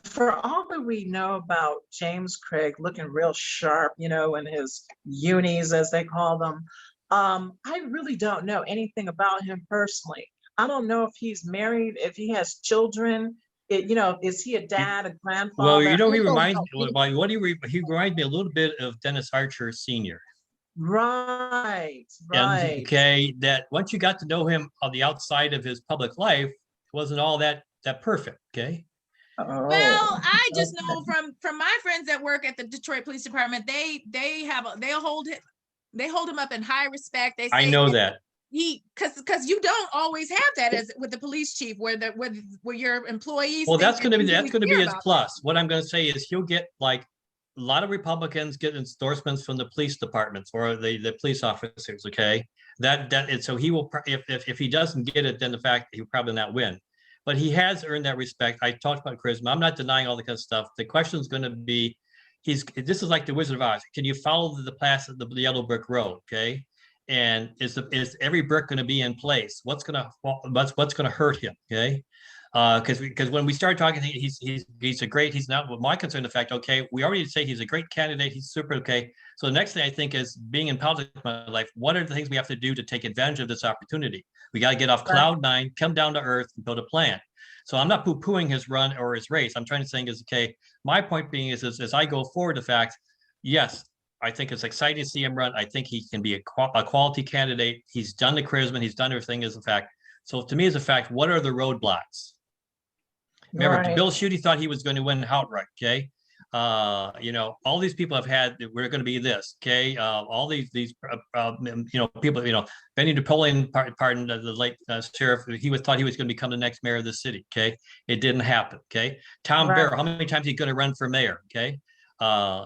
For all that we know about James Craig looking real sharp, you know, in his unis, as they call them, I really don't know anything about him personally. I don't know if he's married, if he has children, you know, is he a dad, a grandfather? Well, you know, I he don't reminds know. me, what he reminds me a little bit of Dennis Archer Sr. Right, And right. okay, that once you got to know him on the outside of his public life, it wasn't all that perfect. Okay. Oh, Well, I just okay. know from my friends that work at the Detroit Police Department, they hold him up in high respect. They I say know that that. because you don't always have that as with the police chief, where your employees Well, think that's going to be you really care his about plus. What I'm going to say is he'll get like a lot of Republicans get endorsements from the police departments or the police officers. Okay, and so he will if he doesn't get it, then the fact he'll probably not win. But he has earned that respect. I talked about charisma. I'm not denying all the kind of stuff. The question is going to be, this is like the Wizard of Oz. Can you follow the path of the yellow brick road? Okay. And is every brick going to be in place? What's going to hurt him? Okay. Because when we start talking, he's a great. He's not. With my concern, the fact. Okay, we already say he's a great candidate. He's super okay. So the next thing I think is being in politics in my life. What are the things we have to do to take advantage of this opportunity? We got to get off cloud nine, come down to earth, and build a plan. So I'm not poo-pooing his run or his race. I'm trying to say is okay. My point being is as I go forward, the fact, yes, I think it's exciting to see him run. I think he can be a quality candidate. He's done the charisma. He's done everything as a fact. So to me, as a fact, what are the roadblocks? Remember, Right. Bill Schuette thought he was going to win outright. Okay, you know, all these people have had. We're going to be this. Okay, all these you know, people. You know, Benny Napoleon, pardon the late sheriff. Thought he was going to become the next mayor of the city. Okay, it didn't happen. Okay, Tom Right. Barrow. How many times is he going to run for mayor? Okay,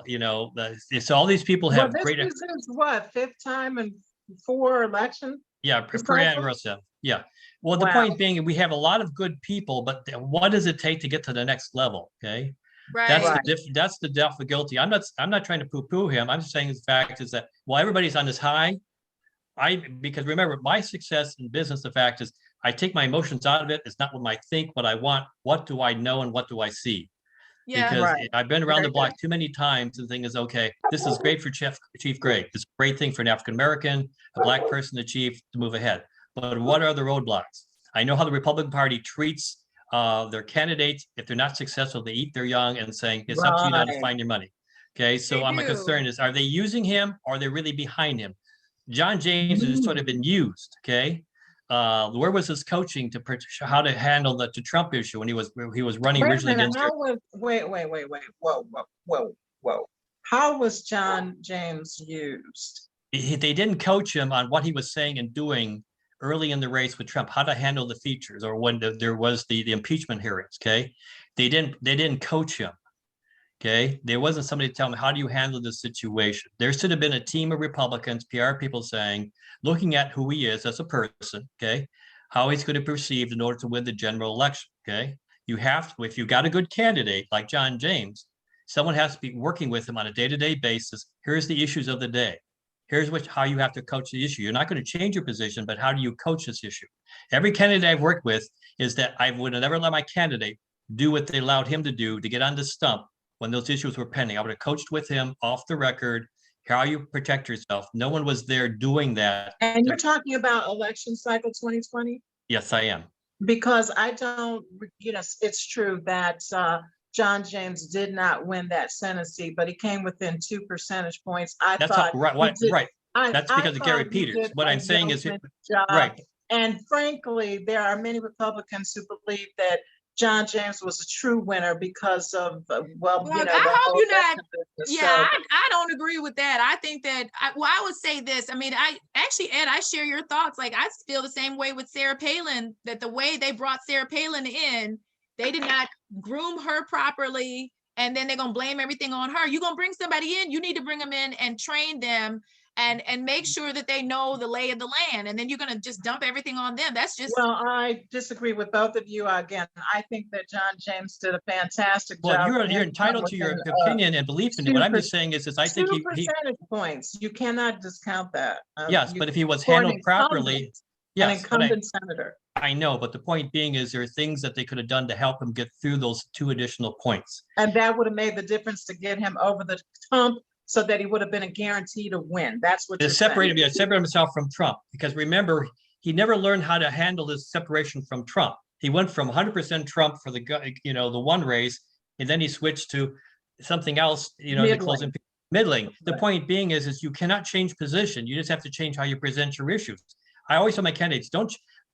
you know, so all these people have Well, great. this is his what, 5th time in 4 elections? Yeah, per Russell. Yeah. Well, the Wow. point being, we have a lot of good people, but what does it take to get to the next level? Okay. Right. That's the difficulty. I'm not trying to poo-poo him. I'm just saying the fact is that while everybody's on this high, because remember, my success in business, the fact is I take my emotions out of it. It's not what I think, what I want. What do I know and what do I see? Yeah. Because Right. I've been around Very the block good. too many times. The thing is, okay, this is great for Chief Gray. It's a great thing for an African American, a Black person, the chief to move ahead. But what are the roadblocks? I know how the Republican Party treats their candidates. If they're not successful, they eat their young and saying, it's up to you now to Right. find your money. Okay, so They my do. concern is, are they using him or are they really behind him? John James has sort of been used, okay? Where was his coaching to how to handle the Trump issue when he was running Wait a originally minute, against wait. Whoa. How was John James used? they didn't coach him on what he was saying and doing early in the race with Trump, how to handle the features, or when there was the impeachment hearings. Okay, they didn't coach him. Okay, there wasn't somebody to tell him how do you handle this situation. There should have been a team of Republicans, PR people saying, looking at who he is as a person. Okay, how he's going to be perceived in order to win the general election. Okay, you have to, if you've got a good candidate like John James, someone has to be working with him on a day-to-day basis. Here's the issues of the day. Here's how you have to coach the issue. You're not going to change your position, but how do you coach this issue? Every candidate I've worked with is that I would have never let my candidate do what they allowed him to do to get on the stump when those issues were pending. I would have coached with him off the record, how you protect yourself. No one was there doing that. And you're talking about election cycle 2020? Yes, I am. Because I don't, you know, it's true that John James did not win that Senate seat, but he came within 2 percentage points. That's thought right. That's because of Gary thought he Peters. did What a I'm saying is, yeoman's job. right. And frankly, there are many Republicans who believe that John James was a true winner because of, well, Well, you know, I the hope whole you're not. election business. Yeah, So, I don't agree with that. I think that, I would say this. I mean, I actually, Ed, I share your thoughts. Like, I feel the same way with Sarah Palin, that the way they brought Sarah Palin in, they did not groom her properly. And then they're going to blame everything on her. You're going to bring somebody in, you need to bring them in and train them and make sure that they know the lay of the land. And then you're going to just dump everything on them. That's just, well, I disagree with both of you. Again, I think that John James did a fantastic Well, job. you're entitled to your within, opinion and belief in it. What I'm 2%, just saying is I think 2 he percentage points. You cannot discount that. yes, You- but if he was for an handled properly, incumbent- an yes, but incumbent senator. I know, but the point being is there are things that they could have done to help him get through those 2 additional points. And that would have made the difference to get him over the hump so that he would have been a guarantee to win. That's what It you're saying. separated himself from Trump, because remember, he never learned how to handle his separation from Trump. He went from 100% Trump for the one race, and then he switched to something else, to close in middling. The Right. point being is you cannot change position. You just have to change how you present your issues. I always tell my candidates,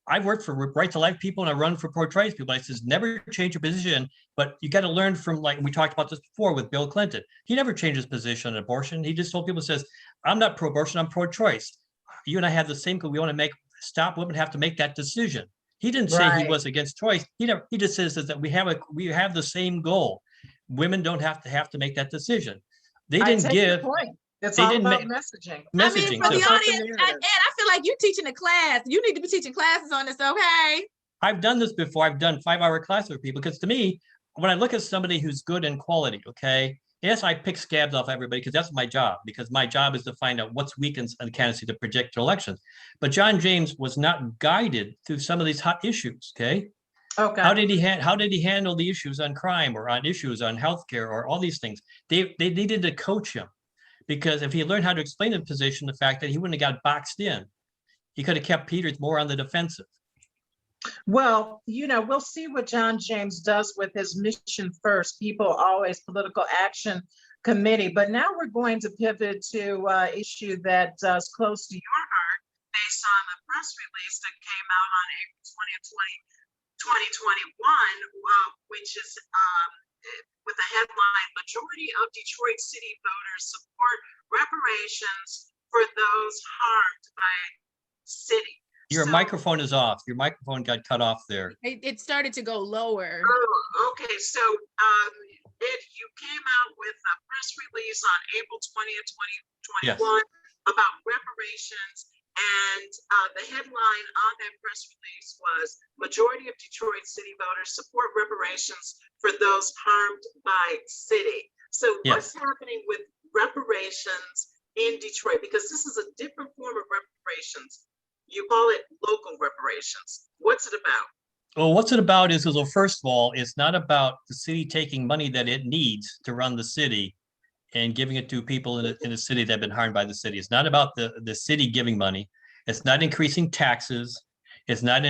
I've worked for right to life people and I run for pro-choice people. I says, never change your position, but you got to learn from, like we talked about this before with Bill Clinton. He never changed his position on abortion. He just told people, says, I'm not pro-abortion, I'm pro-choice. You and I have the same goal. We want to stop women have to make that decision. He didn't say he was against choice. He just says that we have the same goal. Women don't have to make that decision. They didn't give. It's they all didn't about make- messaging. I mean, for so- the audience, Ed, I feel like you're teaching a class. You need to be teaching classes on this, okay? I've done this before. I've done 5-hour classes with people because to me, when I look at somebody who's good in quality, okay, yes, I pick scabs off everybody because that's my job. Because my job is to find out what's weak in the candidacy to predict elections. But John James was not guided through some of these hot issues. Okay. Okay. How did he handle the issues on crime or on issues on healthcare or all these things? They needed to coach him, because if he learned how to explain the position, the fact that he wouldn't have got boxed in, he could have kept Peters more on the defensive. Well, we'll see what John James does with his mission first. People always political action committee. But now we're going to pivot to an issue that is close to your heart based on the press release that came out on April 20th, 2021, which is with the headline, "Majority of Detroit City voters support reparations for those harmed by city." Your microphone is off. Your microphone got cut off there. It started to go lower. Oh, okay. So, Ed, you came out with a press release on April 20th, 2021 about reparations. And the headline on that press release was, "Majority of Detroit City voters support reparations for those harmed by city." So what's happening with reparations in Detroit? Because this is a different form of reparations. You call it local reparations. What's it about? Well, what's it about is, well, first of all, it's not about the city taking money that it needs to run the city and giving it to people in the city that have been harmed by the city. It's not about the city giving money. It's not increasing taxes. It's not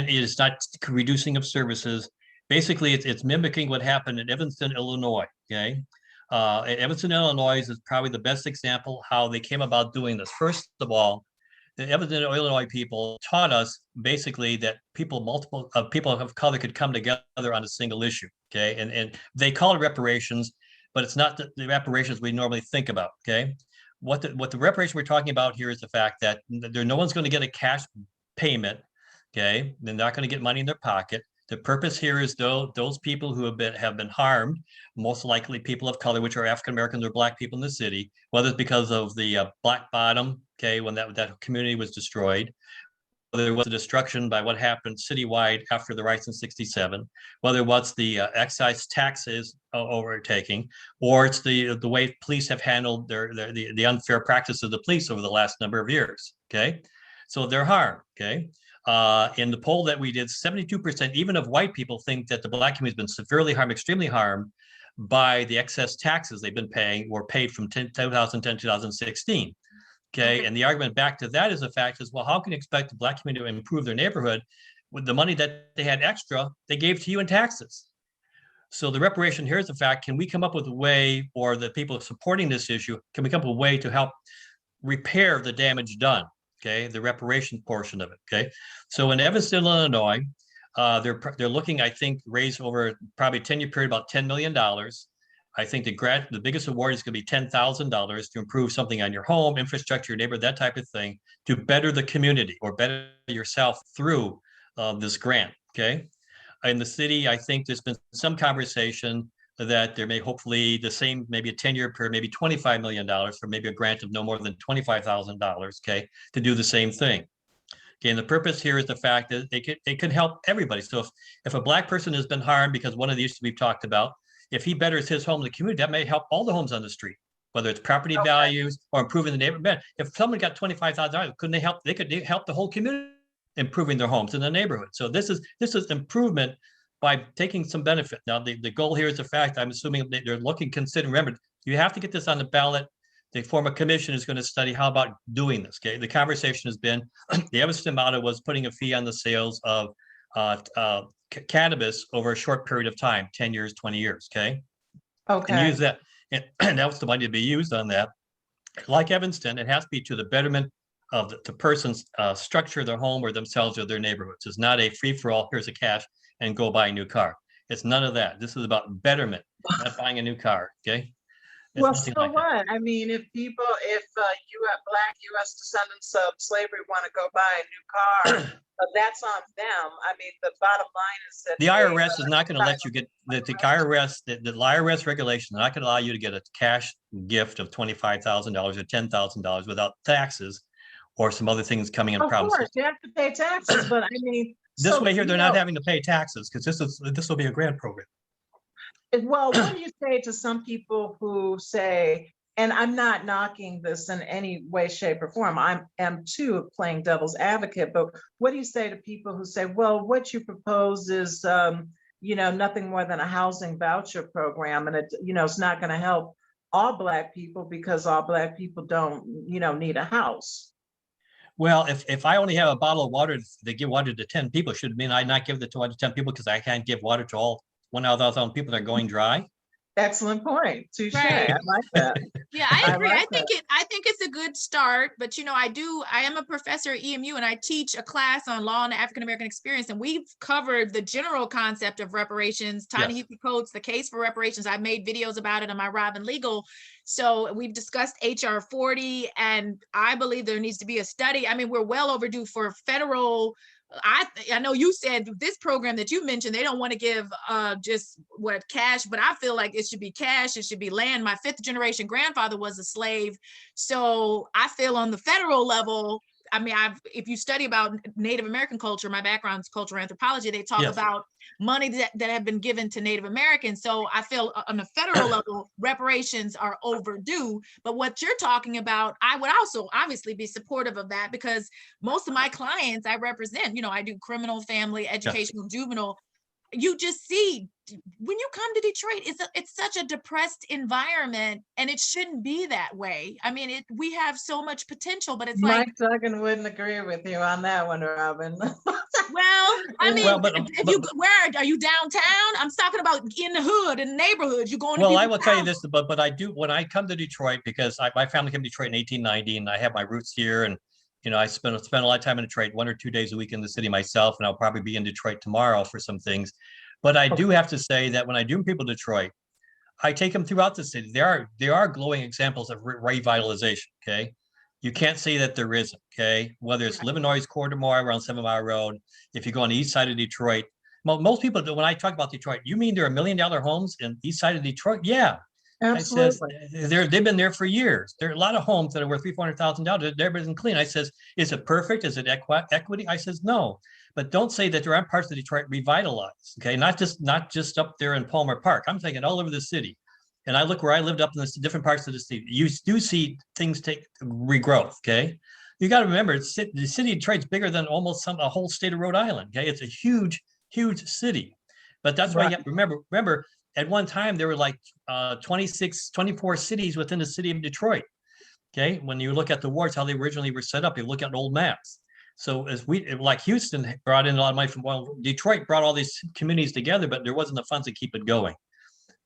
reducing of services. Basically, it's mimicking what happened in Evanston, Illinois. Okay. Evanston, Illinois is probably the best example how they came about doing this. First of all, the Evanston, Illinois people taught us basically that people of color could come together on a single issue. Okay. And they call it reparations, but it's not the reparations we normally think about. Okay. What the reparation we're talking about here is the fact that no one's going to get a cash payment. Okay. They're not going to get money in their pocket. The purpose here is those people who have been harmed, most likely people of color, which are African Americans or Black people in the city, whether it's because of the Black Bottom, okay, when that community was destroyed, whether it was a destruction by what happened citywide after the riots in '67, whether it was the excise taxes overtaking, or it's the way police have handled the unfair practice of the police over the last number of years. Okay, so they're harmed. Okay. In the poll that we did, 72% even of white people think that the Black community has been severely harmed, extremely harmed by the excess taxes they've been paying or paid from 2010 to 2016. Okay. And the argument back to that is the fact is, well, how can you expect the Black community to improve their neighborhood with the money that they had extra they gave to you in taxes? So the reparation here is the fact, can we come up with a way, or the people supporting this issue, can we come up with a way to help repair the damage done? Okay, the reparation portion of it. Okay, so in Evanston, Illinois, They're looking, I think, raise over probably a 10-year period about $10 million. I think the biggest award is going to be $10,000 to improve something on your home, infrastructure, your neighborhood, that type of thing, to better the community or better yourself through this grant. Okay. In the city, I think there's been some conversation that there may hopefully the same, maybe a 10-year period, maybe $25 million for maybe a grant of no more than $25,000, okay, to do the same thing. Okay, and the purpose here is the fact that it can help everybody. So if a Black person has been harmed because one of the issues we've talked about, if he betters his home in the community, that may help all the homes on the street, whether it's property values or improving the neighborhood. If someone got $25,000, couldn't they help? They could help the whole community improving their homes in the neighborhood. So this is improvement by taking some benefit. Now, the goal here is the fact, I'm assuming they're looking, considering, remember, you have to get this on the ballot. They form a commission is going to study how about doing this. Okay. The conversation has been, the evidence model was putting a fee on the sales of cannabis over a short period of time, 10 years, 20 years. Okay. Okay. And use that. And that was the money to be used on that. Like Evanston, it has to be to the betterment of the person's structure, their home or themselves or their neighborhoods. It's not a free for all, here's a cash and go buy a new car. It's none of that. This is about betterment, not buying a new car. Okay. It's Well, so like what? I mean, if you have Black U.S. descendants of slavery want to go buy a new car, that's on them. I mean, the bottom line is that the IRS is not going to let you get the IRS regulation. They're not going to allow you to get a cash gift of $25,000 or $10,000 without taxes or some other things coming in. Of course, you have to pay taxes, but I mean, this way here, they're not having to pay taxes because this will be a grant program. Well, what do you say to some people who say, and I'm not knocking this in any way, shape, or form, I am too playing devil's advocate, but what do you say to people who say, well, what you propose is, nothing more than a housing voucher program, and it's not going to help all Black people because all Black people don't, need a house. Well, if I only have a bottle of water to give water to 10 people, should it mean I not give the water to 10 people because I can't give water to all 1,000 people that are going dry? Excellent point. Touche. Right. I like that. Yeah, I agree. like I think it's a good start, but I am a professor at EMU and I teach a class on law and the African American experience, and we've covered the general concept of reparations. Ta-Nehisi Coates, the case for reparations. I've made videos about it on my Robyn Legal. So we've discussed HR 40, and I believe there needs to be a study. I mean, we're well overdue for federal. I know you said this program that you mentioned, they don't want to give just cash, but I feel like it should be cash. It should be land. My 5th generation grandfather was a slave. So I feel on the federal level, I mean, if you study about Native American culture, my background is cultural anthropology, they talk about money that have been given to Native Americans. So I feel on a federal level, reparations are overdue. But what you're talking about, I would also obviously be supportive of that because most of my clients I represent, I do criminal, family, educational, juvenile. You just see when you come to Detroit, it's such a depressed environment, and it shouldn't be that way. I mean, we have so much potential, but it's Mike Duggan wouldn't agree with you on that one, Robyn. Well, I mean, where are you downtown? I'm talking about in the hood, in the neighborhood. You're going. Well, I will tell you this, but I do when I come to Detroit because my family came to Detroit in 1890, and I have my roots here, and I spent a lot of time in Detroit, 1 or 2 days a week in the city myself, and I'll probably be in Detroit tomorrow for some things. But I do have to say that when I do people Detroit, I take them throughout the city. There are glowing examples of revitalization. Okay, you can't say that there isn't. Okay, whether it's Livernois Corridor around 7 Mile Road, if you go on the east side of Detroit, most people, when I talk about Detroit, you mean there are $1 million homes in east side of Detroit? Yeah. Absolutely. I says, they've been there for years. There are a lot of homes that are worth $300,000. They're been clean. I says, is it perfect? Is it equity? I says, no. But don't say that there aren't parts of Detroit revitalized. Okay, not just up there in Palmer Park. I'm thinking all over the city. And I look where I lived up in the different parts of the city. You do see things take regrowth. Okay, you got to remember the city of Detroit's bigger than almost a whole state of Rhode Island. Okay, it's a huge city. But that's why you have to remember. At one time, there were like 24 cities within the city of Detroit. Okay, when you look at the wards, how they originally were set up, you look at old maps. So like Houston brought in a lot of money from, Detroit brought all these communities together, but there wasn't the funds to keep it going.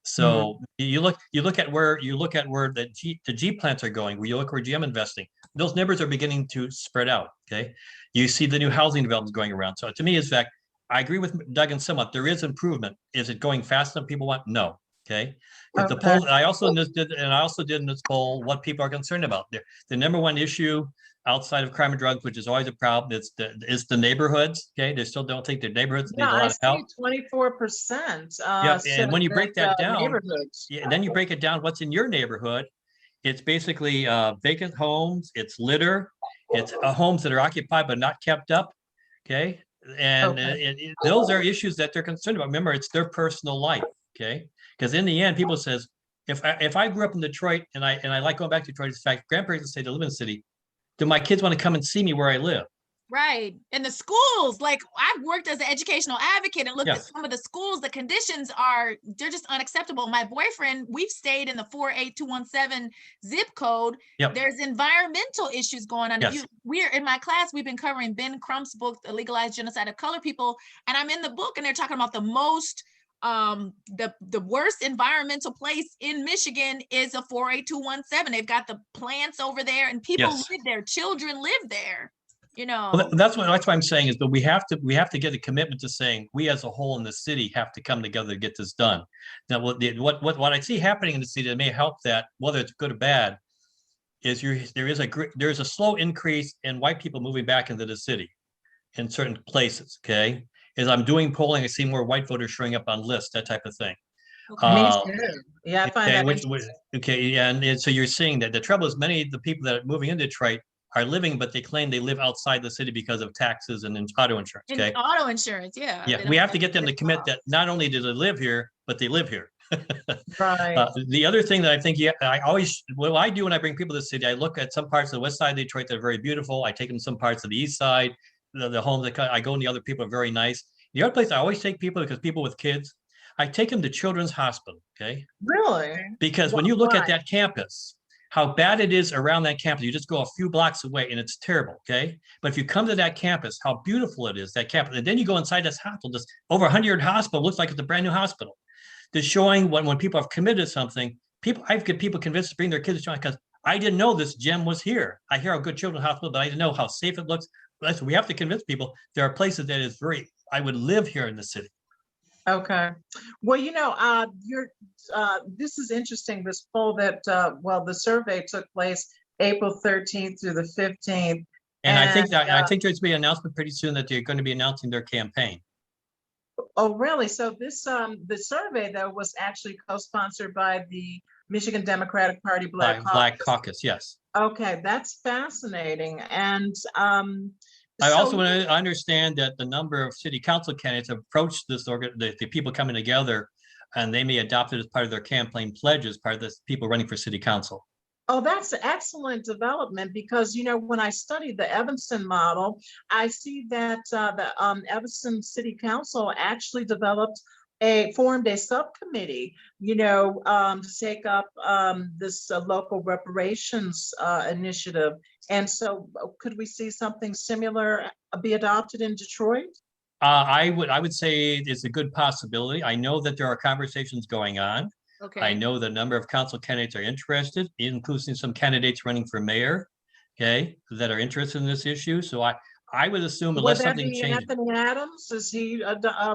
So you look at where the G plants are going, where you look where GM investing, those neighbors are beginning to spread out. Okay, you see the new housing developments going around. So to me, in fact, I agree with Duggan somewhat. There is improvement. Is it going fast enough people want? No. Okay. Because the poll, I also did in this poll what people are concerned about. The number one issue outside of crime and drugs, which is always a problem, is the neighborhoods. Okay. They still don't think their neighborhoods need a lot of help. 24%. Yep. And when you break that down, yeah, then you break it down, what's in your neighborhood? It's basically vacant homes, it's litter, it's homes that are occupied but not kept up. Okay. And those are issues that they're concerned about. Remember, it's their personal life. Okay. Because in the end, people says, if I grew up in Detroit and I like going back to Detroit, in fact, grandparents say to live in the city, do my kids want to come and see me where I live? Right. And the schools, like I've worked as an educational advocate and looked at some of the schools, the conditions they're just unacceptable. My boyfriend, we've stayed in the 48217 zip code. Yep. There's environmental issues going on. Yes. We're in my class, we've been covering Ben Crump's book, The Legalized Genocide of Colored People. And I'm in the book and they're talking about the most the worst environmental place in Michigan is a 48217. They've got the plants over there and people live there, children live there. You know, well, that's what I'm saying is that we have to get a commitment to saying we as a whole in the city have to come together to get this done. Now, what I see happening in the city that may help that, whether it's good or bad, is there is a slow increase in white people moving back into the city in certain places. Okay, as I'm doing polling, I see more white voters showing up on lists, that type of thing. Me too. Yeah, I find that interesting. Okay, and so you're seeing that the trouble is many of the people that are moving into Detroit are living, but they claim they live outside the city because of taxes and auto insurance. Okay. And auto insurance, yeah. Yeah, we have to get them to commit that not only do they live here, but they live here. Right. The other thing that I think, what I do when I bring people to the city, I look at some parts of the west side of Detroit that are very beautiful. I take them to some parts of the east side, the homes that I go and the other people are very nice. The other place I always take people, because people with kids, I take them to Children's Hospital. Okay. Really? Because when you look at that campus, how bad it is around that campus. You just go a few blocks away and it's terrible, okay? But if you come to that campus, how beautiful it is, that campus. And then you go inside this hospital, this over 100-year hospital, looks like it's a brand new hospital. Just showing when people have committed something, I've got people convinced to bring their kids to join because I didn't know this gem was here. I hear how good Children's Hospital, but I didn't know how safe it looks. We have to convince people there are places that is I would live here in the city. Okay. Well, this is interesting, this poll that, the survey took place April 13th through the 15th. And I think there's going to be an announcement pretty soon that they're going to be announcing their campaign. Oh, really? So this, the survey though was actually co-sponsored by the Michigan Democratic Party Black Caucus, yes. Okay, that's fascinating. And I also want to understand that the number of city council candidates have approached the people coming together, and they may adopt it as part of their campaign pledge as part of this people running for city council. Oh, that's an excellent development because, when I studied the Evanston model, I see that the Evanston City Council actually formed a subcommittee, to take up this local reparations initiative. And so could we see something similar be adopted in Detroit? I would say it's a good possibility. I know that there are conversations going on. Okay. I know the number of council candidates are interested, including some candidates running for mayor, okay, that are interested in this issue. So I would assume unless something changes. Anthony Adams, does he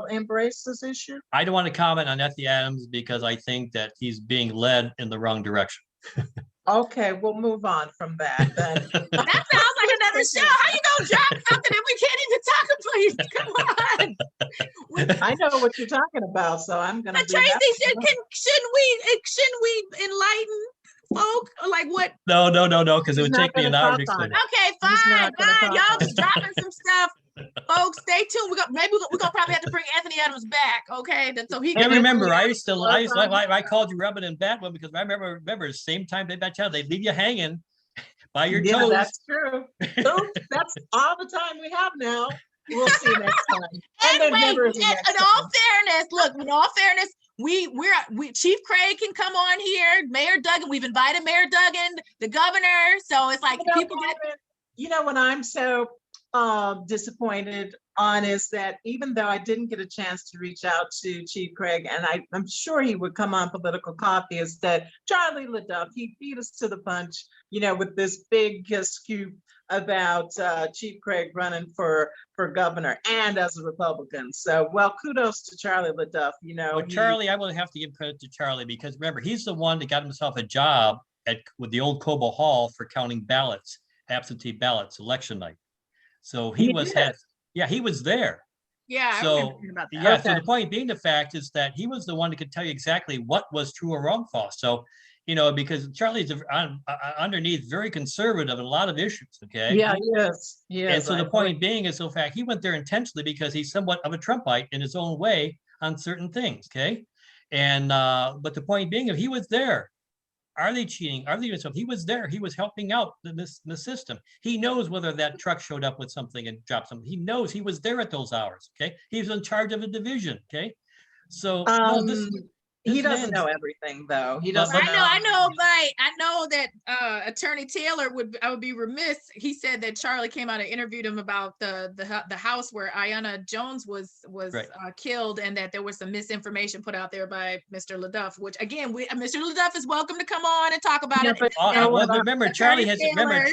embrace this issue? I don't want to comment on Anthony Adams because I think that he's being led in the wrong direction. Okay, we'll move on from that then. That sounds like another show. How you gonna drop something if we can't even talk, please? Come on. I know what you're talking about, so I'm gonna. But Tracey, shouldn't we enlighten folk? Like what? No, because it would take me an hour to explain it. Okay, fine. Y'all just dropping some stuff. Folks, stay tuned. We're gonna probably have to bring Anthony Adams back, okay? So he. And remember, I called you Robyn and Batman because I remember the same time they leave you hanging by your toes. Yeah, that's true. That's all the time we have now. We'll see next time. And in all fairness, we Chief Craig can come on here. Mayor Duggan, we've invited Mayor Duggan, the governor. So it's like people get. When I'm so disappointed on is that even though I didn't get a chance to reach out to Chief Craig, and I'm sure he would come on Political Coffee, is that Charlie LaDuff, he beat us to the punch, with this big scoop about Chief Craig running for governor and as a Republican. So, well, kudos to Charlie LaDuff, Well, Charlie, I will have to give credit to Charlie because remember, he's the one that got himself a job with the old Cobo Hall for counting ballots, absentee ballots, election night. So he was there. Yeah, I So remember hearing about that. yeah, Okay. so the point being, the fact is that he was the one that could tell you exactly what was true or wrong for us. So, because Charlie's underneath very conservative in a lot of issues. Okay. Yeah, yes. And so the point being is, in fact, he went there intentionally because he's somewhat of a Trumpite in his own way on certain things. Okay. And but the point being, if he was there, are they cheating? Are they doing something? He was there. He was helping out the system. He knows whether that truck showed up with something and dropped something. He knows he was there at those hours. Okay. He was in charge of a division. Okay. So no, he doesn't know everything, though. He doesn't. I know, but I know that Attorney Taylor I would be remiss. He said that Charlie came out and interviewed him about the house where Ayanna Jones was Right. killed, and that there was some misinformation put out there by Mr. LaDuff. Which again, Mr. LaDuff is welcome to come on and talk about it. But well, remember, Charlie Taylor.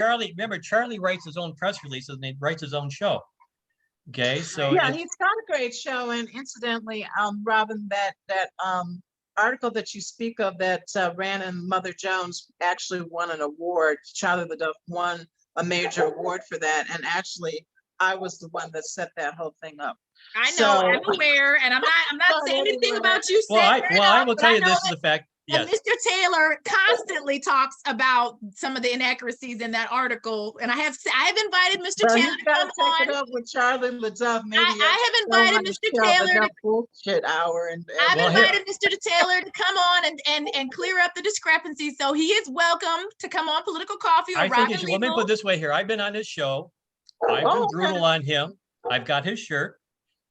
Charlie writes his own press releases and he writes his own show. Okay, so yeah, he's got a great show. And incidentally, Robyn, that article that you speak of that ran in Mother Jones actually won an award. Charlie LaDuff won a major award for that. And actually, I was the one that set that whole thing up. I know, I'm aware, and I'm not saying anything about you. I will tell you this is the fact. And Yes. Mr. Taylor constantly talks about some of the inaccuracies in that article, and I've invited Mr. Taylor to come on. Take it up with Charlie LaDuff. Maybe I have invited Mr. Taylor to bullshit hour, and I've invited Mr. Taylor to come on and clear up the discrepancies. So he is welcome to come on Political Coffee or I think Robyn you should, let me Legal. put it this way here. I've been on his show. I've been brutal on him. I've got his shirt.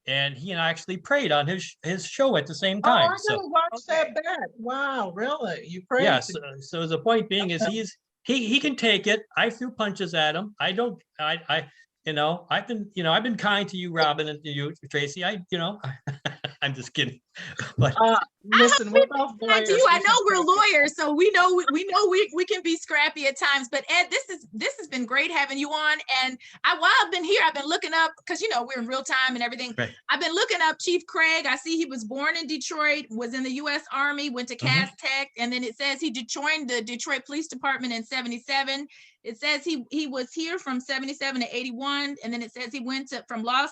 And he and I actually prayed on his show at the same time. I didn't watch that back. Wow, really? You prayed? Yes. So the point being is he can take it. I threw punches at him. I've been kind to you, Robyn, and to you, Tracey. I'm just kidding. But listen, we're both lawyers. I know we're lawyers, so we know we can be scrappy at times. But Ed, this has been great having you on. And while I've been here, I've been looking up because we're in real time and everything. Right. I've been looking up Chief Craig. I see he was born in Detroit, was in the U.S. Army, went to Cass Tech, and then it says he joined the Detroit Police Department in '77. It says he was here from '77 to '81, and then it says he went from Los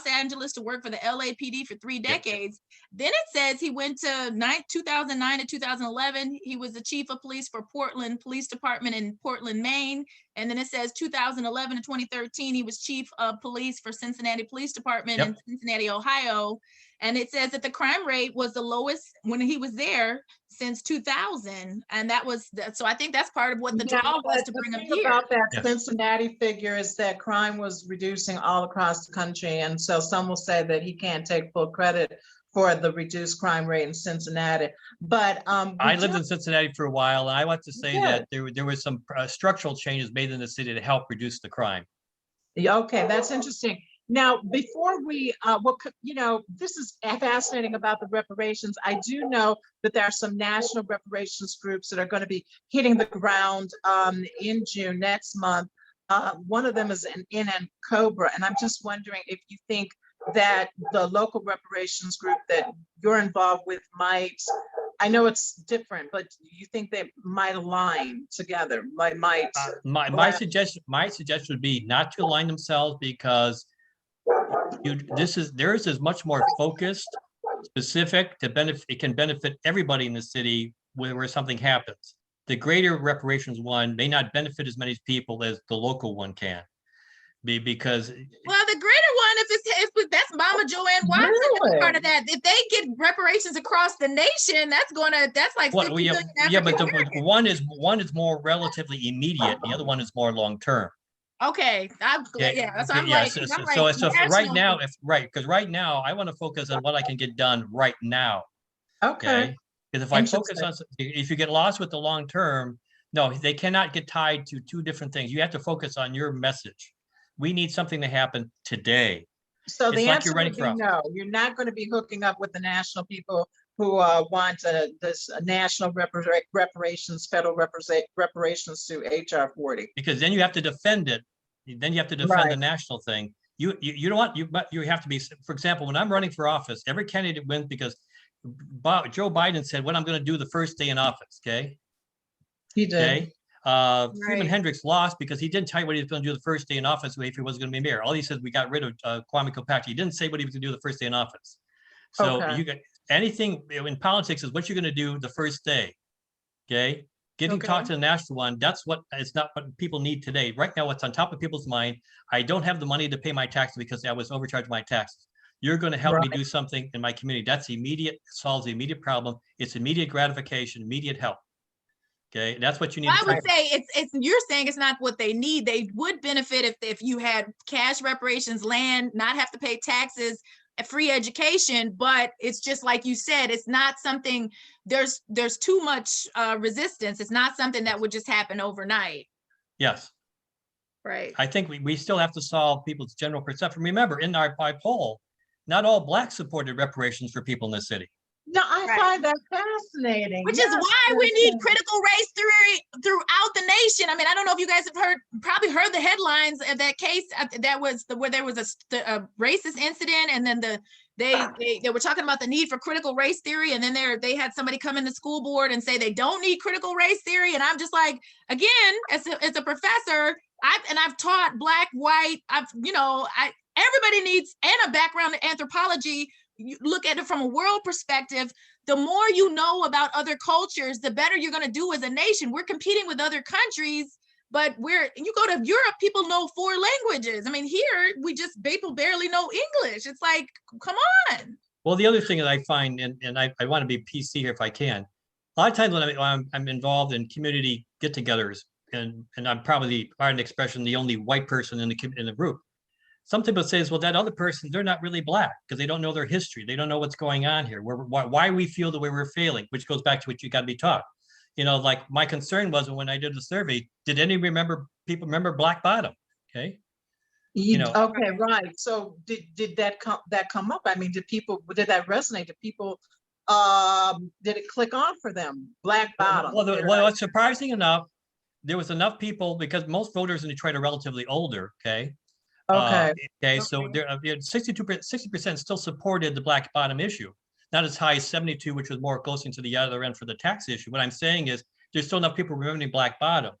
Angeles to work for the LAPD for 3 decades. Then it says he went to 2009 to 2011. He was the chief of police for Portland Police Department in Portland, Maine. And then it says 2011 to 2013, he was chief of police for Cincinnati Police Department in Cincinnati, Ohio. And it says that the crime rate was the lowest when he was there since 2000. And so I think that's part of what the draw was to bring him here. About that Cincinnati figure is that crime was reducing all across the country. And so some will say that he can't take full credit for the reduced crime rate in Cincinnati. But I lived in Cincinnati for a while, and I want to say that there was some structural changes made in the city to help reduce the crime. Okay, that's interesting. Now, before we, this is fascinating about the reparations. I do know that there are some national reparations groups that are going to be hitting the ground in June next month. One of them is in Cobra, and I'm just wondering if you think that the local reparations group that you're involved with might, I know it's different, but you think they might align together? My suggestion would be not to align themselves because theirs is much more focused, specific to benefit. It can benefit everybody in the city where something happens. The greater reparations one may not benefit as many people as the local one can. Because the greater one, if that's Mama Joanne Watson, that's part of that. If they get reparations across the nation, that's like 50 million but the one is more relatively immediate. The other one is more long term. Okay, that's what I'm like. So right now, because right now I want to focus on what I can get done right now. Okay. Because if I focus on, if you get lost with the long term, no, they cannot get tied to two different things. You have to focus on your message. We need something to happen today. So the It's like you're answer running would for be office. no. You're not going to be hooking up with the national people who want this national reparations, federal reparations through HR 40. Because then you have to defend it. Then you have to defend Right. the national thing. You don't want but you have to be. For example, when I'm running for office, every candidate wins because Joe Biden said what I'm going to do the first day in office. Okay. He did. Okay. Freeman Right. Hendricks lost because he didn't tell you what he was going to do the first day in office if he wasn't going to be mayor. All he said, we got rid of Kwame Kilpatrick. He didn't say what he was going to do the first day in office. So Okay. you got anything in politics is what you're going to do the first day. Okay. Getting Okay. talked to the national one, that's what it's not what people need today. Right now, what's on top of people's mind, I don't have the money to pay my taxes because I was overcharged my taxes. You're going to help me Right. do something in my community. That's immediate, solves the immediate problem. It's immediate gratification, immediate help. Okay, that's what you need I to would focus. say it's you're saying it's not what they need. They would benefit if you had cash reparations, land, not have to pay taxes, a free education, but it's just like you said, it's not something there's too much resistance. It's not something that would just happen overnight. Yes, Right. I think we still have to solve people's general perception. Remember, in our by poll, not all Blacks supported reparations for people in the city. No, I Right. find that fascinating. Which Yes, is why we need critical race theory throughout the nation. I mean, I don't know if you guys have probably heard the headlines of that case that was where there was a racist incident, and then they were talking about the need for critical race theory, and then they had somebody come in the school board and say they don't need critical race theory, and I'm just like, again, as a professor, I've taught Black, white, everybody needs and a background in anthropology. You look at it from a world perspective. The more you know about other cultures, the better you're going to do as a nation. We're competing with other countries, but you go to Europe, people know 4 languages. I mean, here people barely know English. It's like, come on. Well, the other thing that I find, and I want to be PC here if I can, a lot of times when I'm involved in community get-togethers, and I'm probably, pardon the expression, the only white person in the group. Some people say, well, that other person, they're not really Black because they don't know their history. They don't know what's going on here, why we feel the way we're feeling, which goes back to what you got to be taught. Like my concern was when I did the survey, did any people remember Black Bottom? Okay. Okay, right. So did that come up? I mean, did that resonate? Did people, did it click on for them? Black Bottom. What's surprising enough, there was enough people because most voters in Detroit are relatively older. Okay. Okay. So there, 60% still supported the Black Bottom issue, not as high as 72, which was more close into the other end for the tax issue. What I'm saying is there's still enough people remembering Black Bottom.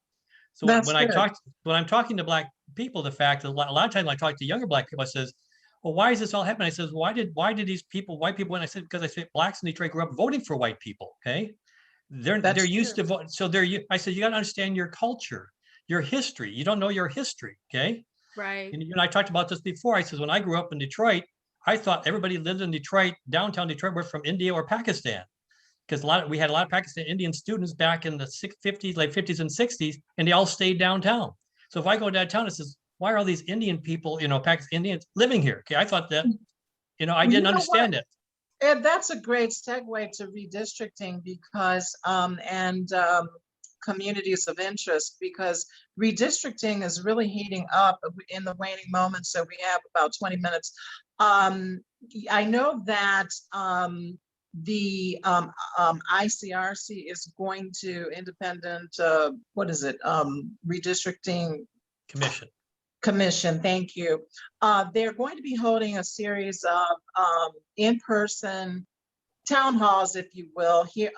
So That's when I'm talking to Black people, the fact that a lot of times when I talk to younger Black people, I says, well, why is this all happening? I says, why did these people, white people, when I said, because I said Blacks in Detroit grew up voting for white people. Okay. They're used to vote. So I said, you got to understand your culture, your history. You don't know your history. Okay. Right. And I talked about this before. I said, when I grew up in Detroit, I thought everybody lived in Detroit, downtown Detroit, were from India or Pakistan. Because we had a lot of Pakistan Indian students back in the late 50s and 60s, and they all stayed downtown. So if I go downtown, it says, why are all these Indian people, Pakistan Indians living here? Okay, I thought that, I didn't understand it. Ed, that's a great segue to redistricting because, communities of interest, because redistricting is really heating up in the waning moments. So we have about 20 minutes. I know that the ICRC is going to independent, redistricting commission. Thank you. They're going to be holding a series of in-person town halls, if you will, here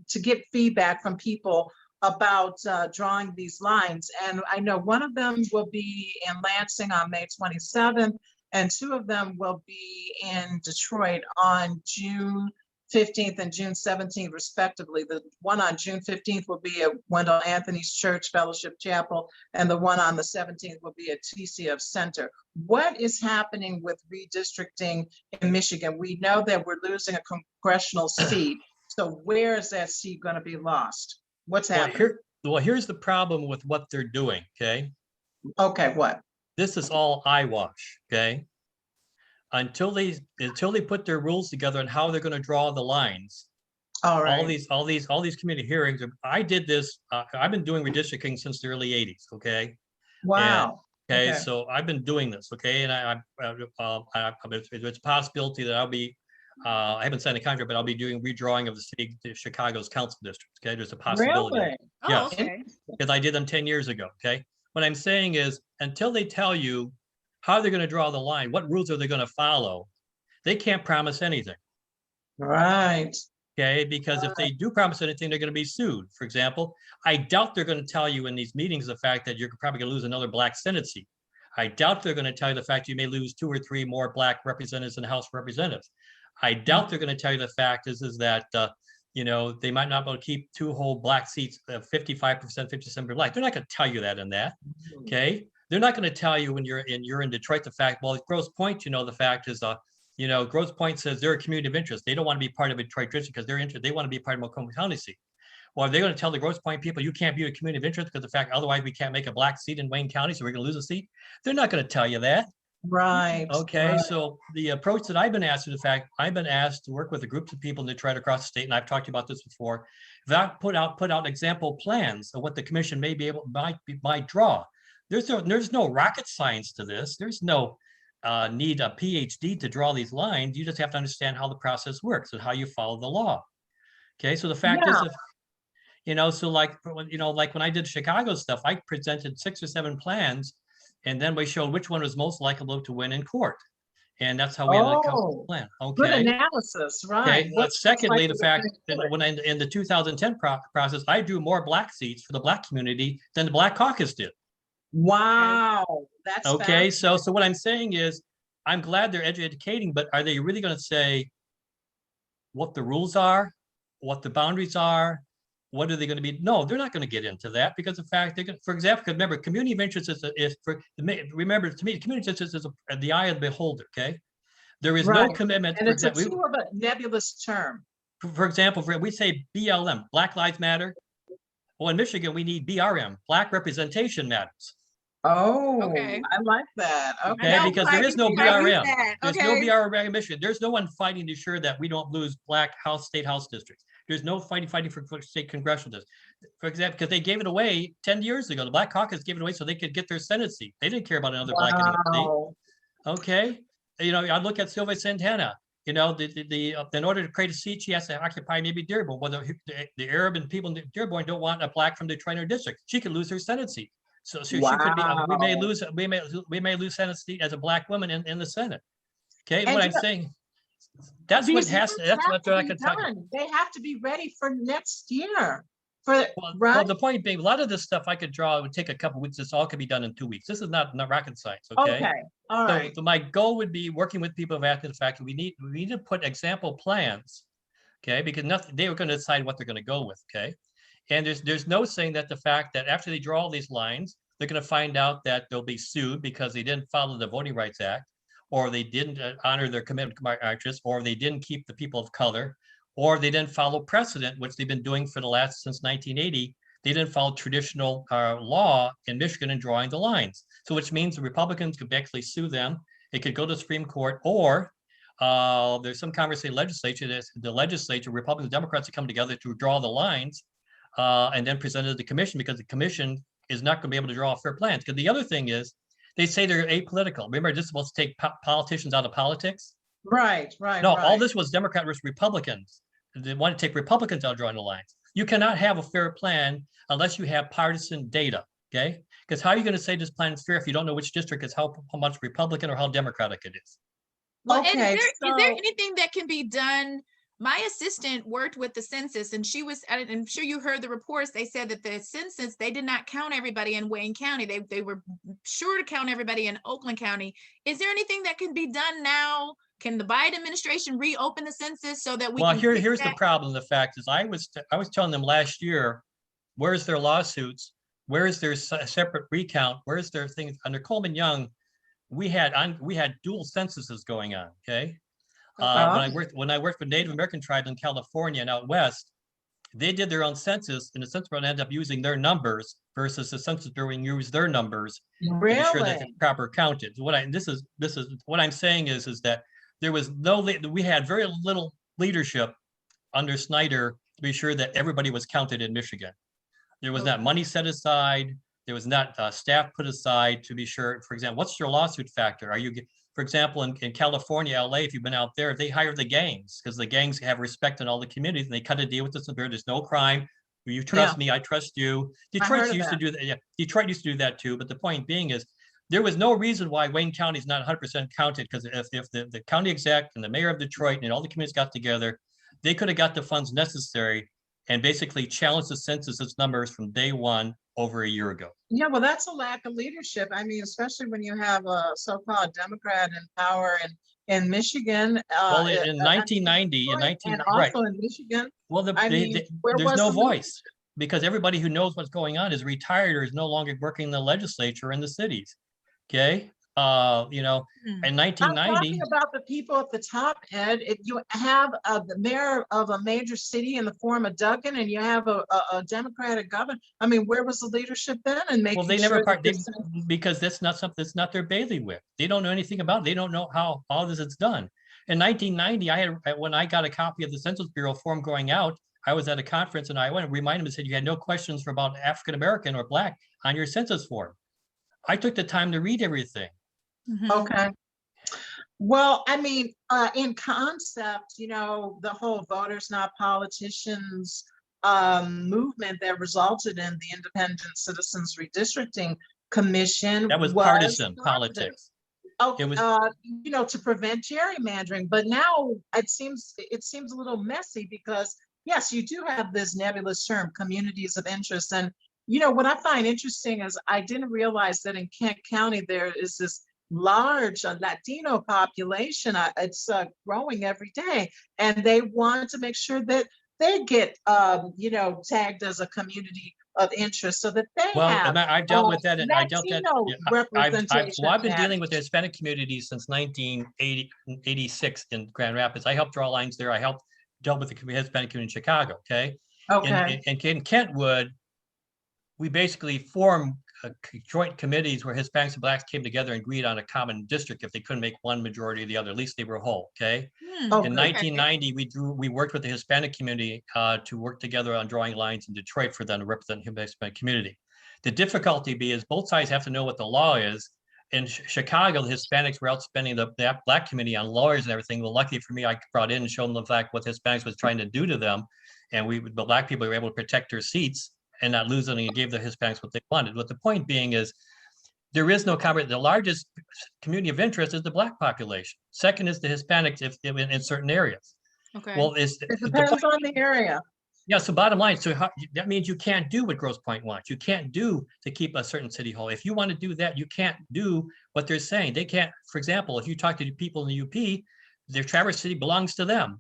to get feedback from people about drawing these lines. And I know one of them will be in Lansing on May 27th, and 2 of them will be in Detroit on June 15th and June 17th, respectively. The one on June 15th will be at Wendell Anthony's Church Fellowship Chapel, and the one on the 17th will be at TCF Center. What is happening with redistricting in Michigan? We know that we're losing a congressional seat. So where is that seat going to be lost? What's happening? Here's the problem with what they're doing, okay? Okay, what? This is all eyewash, okay? Until they put their rules together on how they're going to draw the lines. All right. All these community hearings. I did this. I've been doing redistricting since the early 80s. Okay. Wow. Okay, Okay. so I've been doing this, okay, and it's a possibility that I'll be, I haven't signed a contract, but I'll be doing redrawing of the city, of Chicago's council districts, okay, there's a possibility. Really? Oh, Yes, okay. because I did them 10 years ago, okay? What I'm saying is, until they tell you how they're gonna draw the line, what rules are they gonna follow, they can't promise anything. Right. Okay, because if they do promise anything, they're going to be sued. For example, I doubt they're going to tell you in these meetings the fact that you're probably going to lose another black Senate seat. I doubt they're going to tell you the fact you may lose 2 or 3 more black representatives in the House of Representatives. I doubt they're going to tell you the fact is that they might not be able to keep 2 whole black seats, 55%, 57% black. They're not going to tell you that in that. Okay, they're not going to tell you when you're in Detroit the fact. Well, at Grosse Pointe, the fact is Grosse Pointe says they're a community of interest. They don't want to be part of a Detroit district because they're interested. They want to be part of Macomb County seat. Well, are they going to tell the Grosse Pointe people you can't be a community of interest because the fact otherwise we can't make a black seat in Wayne County, so we're going to lose a seat? They're not going to tell you that. Right. Okay, right. so the approach that I've been asked is the fact I've been asked to work with a group of people in Detroit across the state, and I've talked about this before. That put out example plans of what the commission may be able might draw. There's no rocket science to this. There's no need a PhD to draw these lines. You just have to understand how the process works and how you follow the law. Okay, so the fact is, so like when I did Chicago stuff, I presented 6 or 7 plans, and then we showed which one was most likely to win in court, and that's how we ended up coming up with the plan. Good Okay. analysis, right? Okay. Secondly, the fact that when in the 2010 process, I drew more black seats for the black community than the Black Caucus did. Wow, that's okay. So what I'm saying is, I'm glad they're educating, but are they really going to say what the rules are, what the boundaries are? What are they going to be? No, they're not going to get into that because the fact they're going, for example, remember, community of interest remember to me, community of interest is the eye of the beholder. Okay, there is no commitment. And it's a nebulous term. For example, we say BLM, Black Lives Matter. Well, in Michigan, we need BRM, Black Representation Matters. Oh, okay. I like that. Okay, because there is no BRM. There's no BRM in Michigan. There's no one fighting to ensure that we don't lose black state house districts. There's no fighting for state congressional districts. For example, because they gave it away 10 years ago. The Black Caucus gave it away so they could get their Senate seat. They didn't care about another black seat. Okay, I look at Sylvia Santana. In order to create a seat, she has to occupy maybe Dearborn. Well, the Arab and people in Dearborn don't want a black from Detroit in her district. She could lose her Senate seat. So she could be. We may lose Senate seat as a black woman in the Senate. Okay, and what I'm saying, that's what has to. That's what I can talk about. They have to be ready for next year. Well, the point being, a lot of this stuff I could draw. It would take a couple of weeks. This all could be done in 2 weeks. This is not rocket science. Okay. All right. So my goal would be working with people who have the fact that we need to put example plans. Okay, because they were going to decide what they're going to go with. Okay. And there's no saying that the fact that after they draw all these lines, they're going to find out that they'll be sued because they didn't follow the Voting Rights Act, or they didn't honor their commitment to actress, or they didn't keep the people of color, or they didn't follow precedent, which they've been doing for since 1980. They didn't follow traditional law in Michigan in drawing the lines. So which means the Republicans could actually sue them. It could go to the Supreme Court, or there's some conversation the legislature, Republicans, Democrats have come together to draw the lines and then presented to the commission, because the commission is not going to be able to draw fair plans. Because the other thing is, they say they're apolitical. Remember, this is supposed to take politicians out of politics? Right. No, all this was Democrat versus Republicans. They want to take Republicans out drawing the lines. You cannot have a fair plan unless you have partisan data, okay? Because how are you going to say this plan is fair if you don't know which district is how much Republican or how Democratic it is? Well, is there anything that can be done? My assistant worked with the census, and I'm sure you heard the reports. They said that the census, they did not count everybody in Wayne County. They were sure to count everybody in Oakland County. Is there anything that can be done now? Can the Biden administration reopen the census so that we can? Well, here's the problem. The fact is, I was telling them last year, where's their lawsuits? Where's their separate recount? Where's their things? Under Coleman Young, we had dual censuses going on. Okay. When I worked with Native American tribes in California and out west, they did their own census, and the Census Bureau ended up using their numbers versus the Census Bureau used their numbers to ensure that they're proper counted. This is what I'm saying is that we had very little leadership under Snyder to be sure that everybody was counted in Michigan. There was not money set aside. There was not staff put aside to be sure. For example, what's your lawsuit factor? Are you, for example, in California, LA, if you've been out there, they hire the gangs because the gangs have respect in all the communities and they cut a deal with the severe. There's no crime. You trust me, I trust you. Detroit used to do that. Yeah, Detroit used to do that too. But the point being is, there was no reason why Wayne County is not 100% counted, because if the county exec and the mayor of Detroit and all the communities got together, they could have got the funds necessary and basically challenged the census numbers from day one over a year ago. Yeah, well, that's a lack of leadership. I mean, especially when you have a so-called Democrat in power in Michigan. Well, in 1990, and also in Michigan. Well, there's no voice because everybody who knows what's going on is retired or is no longer working in the legislature in the cities. Okay. In 1990. I'm talking about the people at the top, Ed. If you have the mayor of a major city in the form of Duggan and you have a Democratic governor, I mean, where was the leadership then? And making they never sure because that's not something that's not their bailiwick. They don't know anything about it. They don't know how all this is done. In 1990, when I got a copy of the Census Bureau form going out, I was at a conference and I went and reminded them and said, you had no questions about African American or Black on your census form. I took the time to read everything. Mm-hmm. Okay. Well, I mean, in concept, the whole voters, not politicians movement that resulted in the Independent Citizens Redistricting Commission. That was partisan politics. Okay, to prevent gerrymandering. But now it seems a little messy because, yes, you do have this nebulous term, communities of interest. And, what I find interesting is I didn't realize that in Kent County, there is this large Latino population. It's growing every day, and they want to make sure that they get, tagged as a community of interest so that they have. I've dealt with that, and I dealt that. Representation. I've been dealing with the Hispanic community since 1986 in Grand Rapids. I helped draw lines there. I dealt with the Hispanic community in Chicago. Okay. Okay. In Kentwood, we basically formed joint committees where Hispanics and Blacks came together and agreed on a common district if they couldn't make one majority or the other. At least they were whole. Okay. In 1990, we worked with the Hispanic community to work together on drawing lines in Detroit for them to represent the Hispanic community. The difficulty is both sides have to know what the law is. In Chicago, the Hispanics were outspending the Black community on lawyers and everything. Well, luckily for me, I brought in and showed them the fact what the Hispanics was trying to do to them, and the Black people were able to protect their seats and not lose them, and gave the Hispanics what they wanted. But the point being is, there is no coverage. The largest community of interest is the Black population. Second is the Hispanics in certain areas. Okay. Well, it depends on the area. Yeah. So bottom line, that means you can't do what Grosse Pointe wants. You can't do to keep a certain city whole. If you want to do that, you can't do what they're saying. They can't. For example, if you talk to the people in the UP, their Traverse City belongs to them.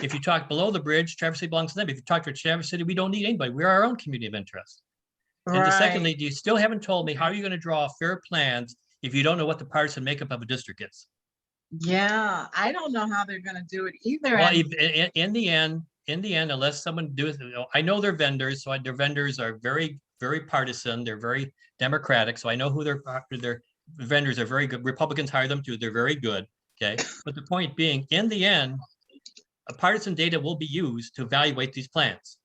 If you talk below the bridge, Traverse City belongs to them. If you talk to Traverse City, we don't need anybody. We're our own community of interest. Right. And secondly, you still haven't told me how are you going to draw fair plans if you don't know what the partisan makeup of a district is? Yeah, I don't know how they're going to do it either. Well, in the end, unless someone does, I know their vendors. So their vendors are very, very partisan. They're very democratic. So I know who their vendors are. Very good. Republicans hire them too. They're very good. Okay. But the point being, in the end, a partisan data will be used to evaluate these plans.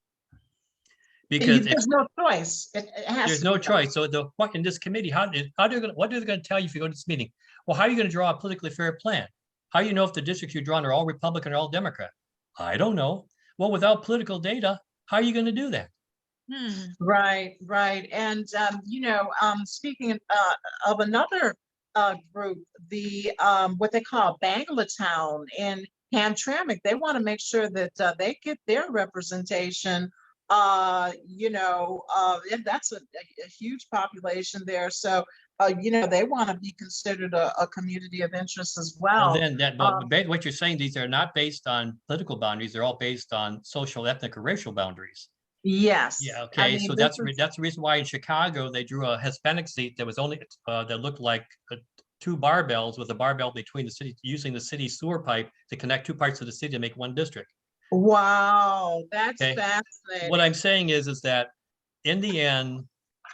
Because there's no choice. There's no choice. So in this committee, what are they going to tell you if you go to this meeting? Well, how are you going to draw a politically fair plan? How do you know if the districts you're drawing are all Republican or all Democrat? I don't know. Well, without political data, how are you going to do that? Right. And, speaking of another group, the what they call Bangalatown and Hamtramck, they want to make sure that they get their representation. And that's a huge population there. So, they want to be considered a community of interest as well. And then what you're saying, these are not based on political boundaries. They're all based on social, ethnic, or racial boundaries. Yes. Yeah. Okay. So that's the reason why in Chicago they drew a Hispanic seat that was only that looked like two barbells with a barbell between the city, using the city sewer pipe to connect two parts of the city to make one district. Wow, that's fascinating. What I'm saying is that in the end,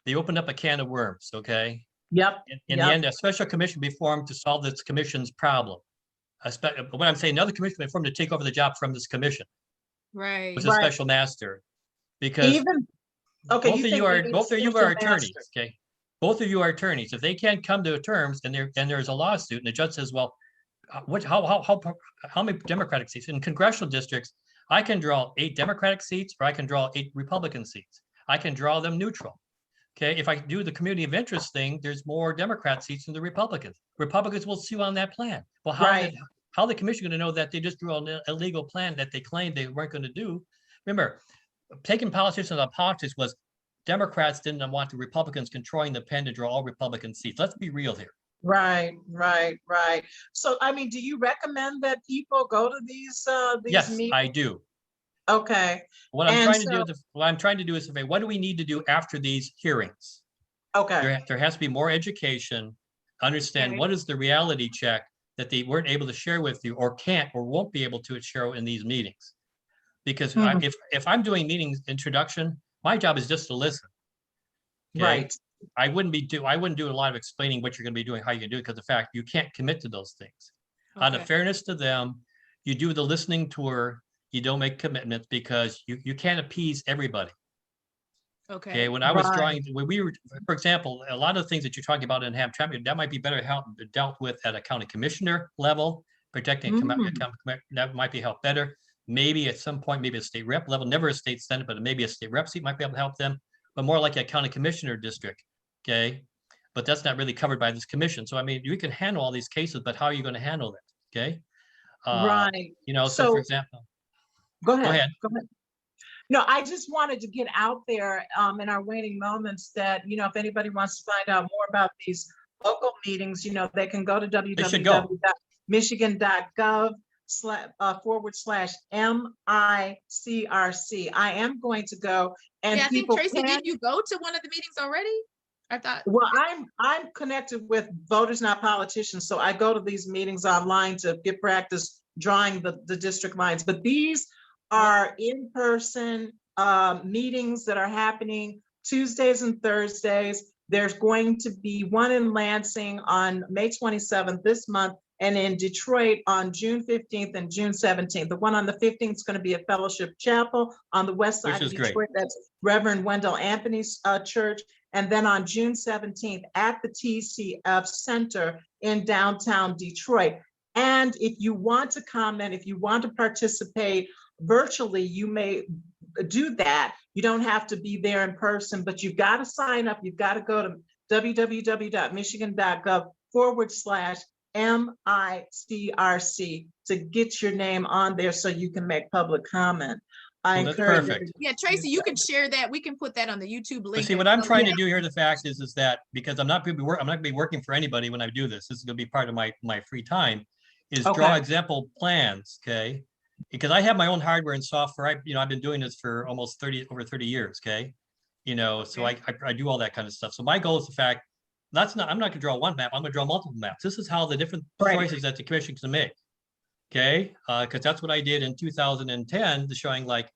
they opened up a can of worms. Okay. Yep. In the end, a special commission be formed to solve this commission's problem. What I'm saying, another commission be formed to take over the job from this commission. Right. With a special master, because both of you are attorneys. Okay. both of you are attorneys. If they can't come to terms and there's a lawsuit and the judge says, well, how many Democratic seats in congressional districts? I can draw 8 Democratic seats, or I can draw 8 Republican seats. I can draw them neutral. Okay, if I do the community of interest thing, there's more Democrat seats than the Republicans. Republicans will sue on that plan. Well, how the commission going to know that they just drew an illegal plan that they claimed they weren't going to do? Remember, taking politicians out of politics was Democrats didn't want the Republicans controlling the pen to draw all Republican seats. Let's be real here. Right. So, I mean, do you recommend that people go to these Yes, meetings? I do. Okay. What I'm trying to do is say, what do we need to do after these hearings? Okay. There has to be more education, understand what is the reality check that they weren't able to share with you, or can't or won't be able to share in these meetings. Because if I'm doing meetings introduction, my job is just to listen. Okay? Right. I wouldn't do a lot of explaining what you're going to be doing, how you can do it, because the fact you can't commit to those things. Out of fairness to them, you do the listening tour, you don't make commitments because you can't appease everybody. Okay. When I was drawing, when we were, for example, a lot of the things that you're talking about in Hampshire, that might be better dealt with at a county commissioner level, protecting that might be helped better. Maybe at some point, maybe a state rep level, never a state senate, but maybe a state rep seat might be able to help them, but more like a county commissioner district. Okay. But that's not really covered by this commission. So, I mean, you can handle all these cases, but how are you going to handle it? Okay. So for example, go ahead. No, I just wanted to get out there in our waning moments that, if anybody wants to find out more about these local meetings, they can go to www.michigan.gov/MICRC. I am going to go, and I think Tracey, did you go to one of the meetings already? I thought. Well, I'm connected with Voters Not Politicians, so I go to these meetings online to get practice drawing the district lines. But these are in-person meetings that are happening Tuesdays and Thursdays. There's going to be one in Lansing on May 27th this month, and in Detroit on June 15th and June 17th. The one on the 15th is going to be at Fellowship Chapel on the west side of Detroit. Great. That's Reverend Wendell Anthony's church. And then on June 17th at the TCF Center in downtown Detroit. And if you want to comment, if you want to participate virtually, you may do that. You don't have to be there in person, but you've got to sign up. You've got to go to www.michigan.gov/MICRC to get your name on there so you can make public comment. That's perfect. Yeah, Tracey, you can share that. We can put that on the YouTube link. But see, what I'm trying to do here, the fact is that because I'm not going to be working for anybody when I do this. This is going to be part of my free time. Is draw example plans, okay? Because I have my own hardware and software. I've been doing this for almost over 30 years, okay? So I do all that kind of stuff. So my goal is the fact I'm not going to draw one map. I'm going to draw multiple maps. This is how the different choices that the commission can make. Okay, because that's what I did in 2010, showing like,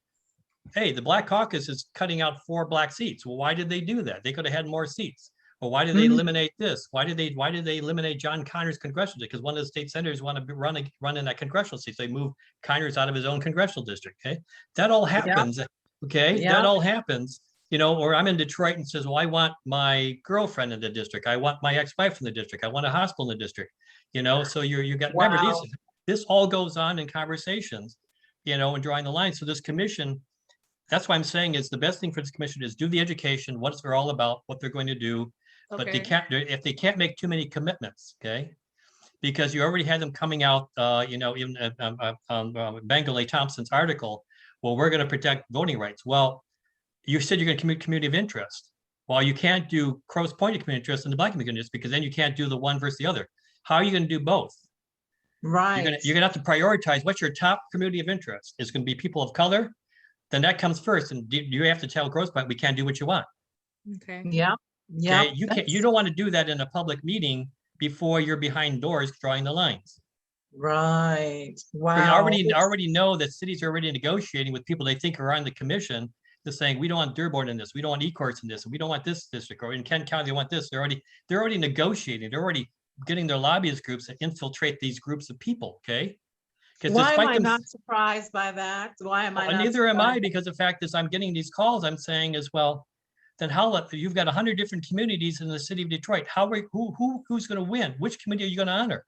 hey, the Black Caucus is cutting out 4 black seats. Well, why did they do that? They could have had more seats. Well, why did they eliminate this? Why did they eliminate John Conyers' congressional district? Because one of the state senators wanted to run in that congressional seat. So they moved Conyers out of his own congressional district. Okay, that all happens. Okay, that all happens. Or I'm in Detroit and says, well, I want my girlfriend in the district. I want my ex-wife in the district. I want a hospital in the district. So you got remember these. This all goes on in conversations, and drawing the line. So this commission, that's why I'm saying is the best thing for this commission is do the education, what they're all about, what they're going to do. But they can't, if they can't make too many commitments, okay? Because you already had them coming out, even Bengali Thompson's article, well, we're going to protect voting rights. Well, you said you're going to commit community of interest. Well, you can't do cross-pointed community interest and the black community interest because then you can't do the one versus the other. How are you going to do both? Right. You're gonna have to prioritize what's your top community of interest. It's going to be people of color. Then that comes first, and you have to tell Grosse Pointe we can't do what you want. Okay. Yeah. Yeah. Okay? You don't want to do that in a public meeting before you're behind doors drawing the lines. Right. Wow. We already know that cities are already negotiating with people they think are on the commission. They're saying we don't want Dearborn in this, we don't want Ecorse in this, and we don't want this district, or in Kent County they want this. They're already negotiating. They're already getting their lobbyist groups to infiltrate these groups of people, okay? Why am I not surprised by that? Why am I not neither surprised? am I, because the fact is I'm getting these calls, I'm saying as well, then you've got 100 different communities in the city of Detroit. Who's going to win? Which community are you going to honor?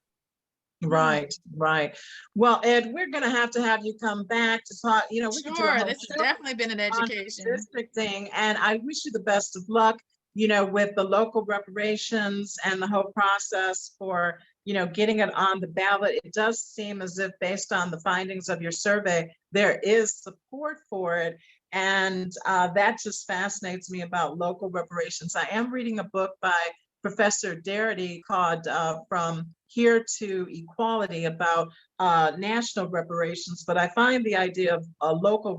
Right, right. Well, Ed, we're going to have you come back to talk. We could do a Sure, whole this has show definitely been an on education. districting, and I wish you the best of luck, with the local reparations and the whole process for, getting it on the ballot. It does seem as if, based on the findings of your survey, there is support for it. And that just fascinates me about local reparations. I am reading a book by Professor Darity called From Here to Equality about national reparations, but I find the idea of local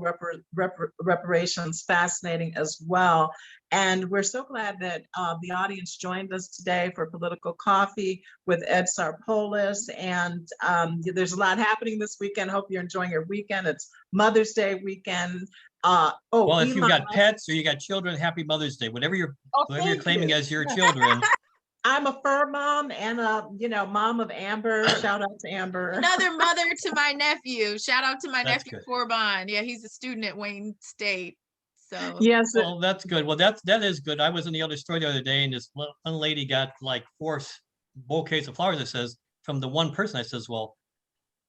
reparations fascinating as well. And we're so glad that the audience joined us today for Political Coffee with Ed Sarpolus. And there's a lot happening this weekend. Hope you're enjoying your weekend. It's Mother's Day weekend. Well, if you've got pets or you got children, happy Mother's Day. Whatever you're claiming as your children. I'm a fur mom and mom of Amber. Shout out to Amber. Another mother to my nephew. Shout out to my That's nephew good. Corbin. Yeah, he's a student at Wayne State. So Yes. Well, that's good. Well, that is good. I was in the other store the other day, and this one lady got like 4 bouquets of flowers. It says from the one person. I says, well,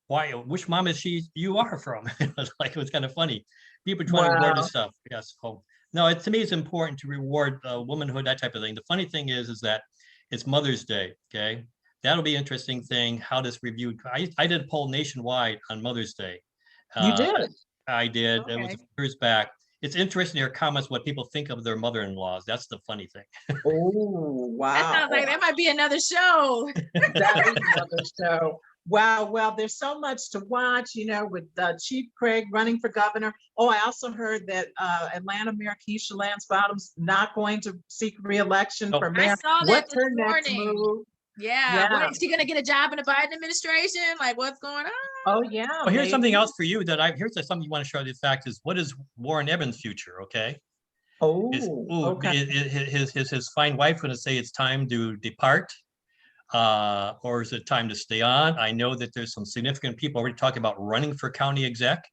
why? Which mom is you are from? It was kind of funny. People trying to reward this stuff. Yes. Oh. No, to me, it's important to reward womanhood, that type of thing. The funny thing is that it's Mother's Day. Okay, that'll be an interesting thing. How this reviewed. I did a poll nationwide on Mother's Day. You did. I did. Okay. It was years back. It's interesting in your comments what people think of their mother-in-laws. That's the funny thing. Oh, wow. that sounds like that might be another show. That is another show. Wow. Well, there's so much to watch, with Chief Craig running for governor. Oh, I also heard that Atlanta Mayor Keisha Lance Bottoms not going to seek re-election for mayor. I saw that What's this her next morning. move? Yeah. What, is she gonna get a job in the Biden administration? Like, what's going on? Oh, yeah. Well, here's something else for you here's something you want to show. The fact is, what is Warren Evans' future? Okay. Okay. His fine wife going to say it's time to depart, or is it time to stay on? I know that there's some significant people already talking about running for county exec.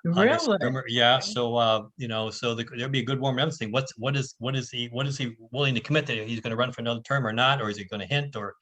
Really? Yeah. So there'll be a good Warren Evans thing. What is he willing to commit that he's going to run for another term or not, or is he going to hint or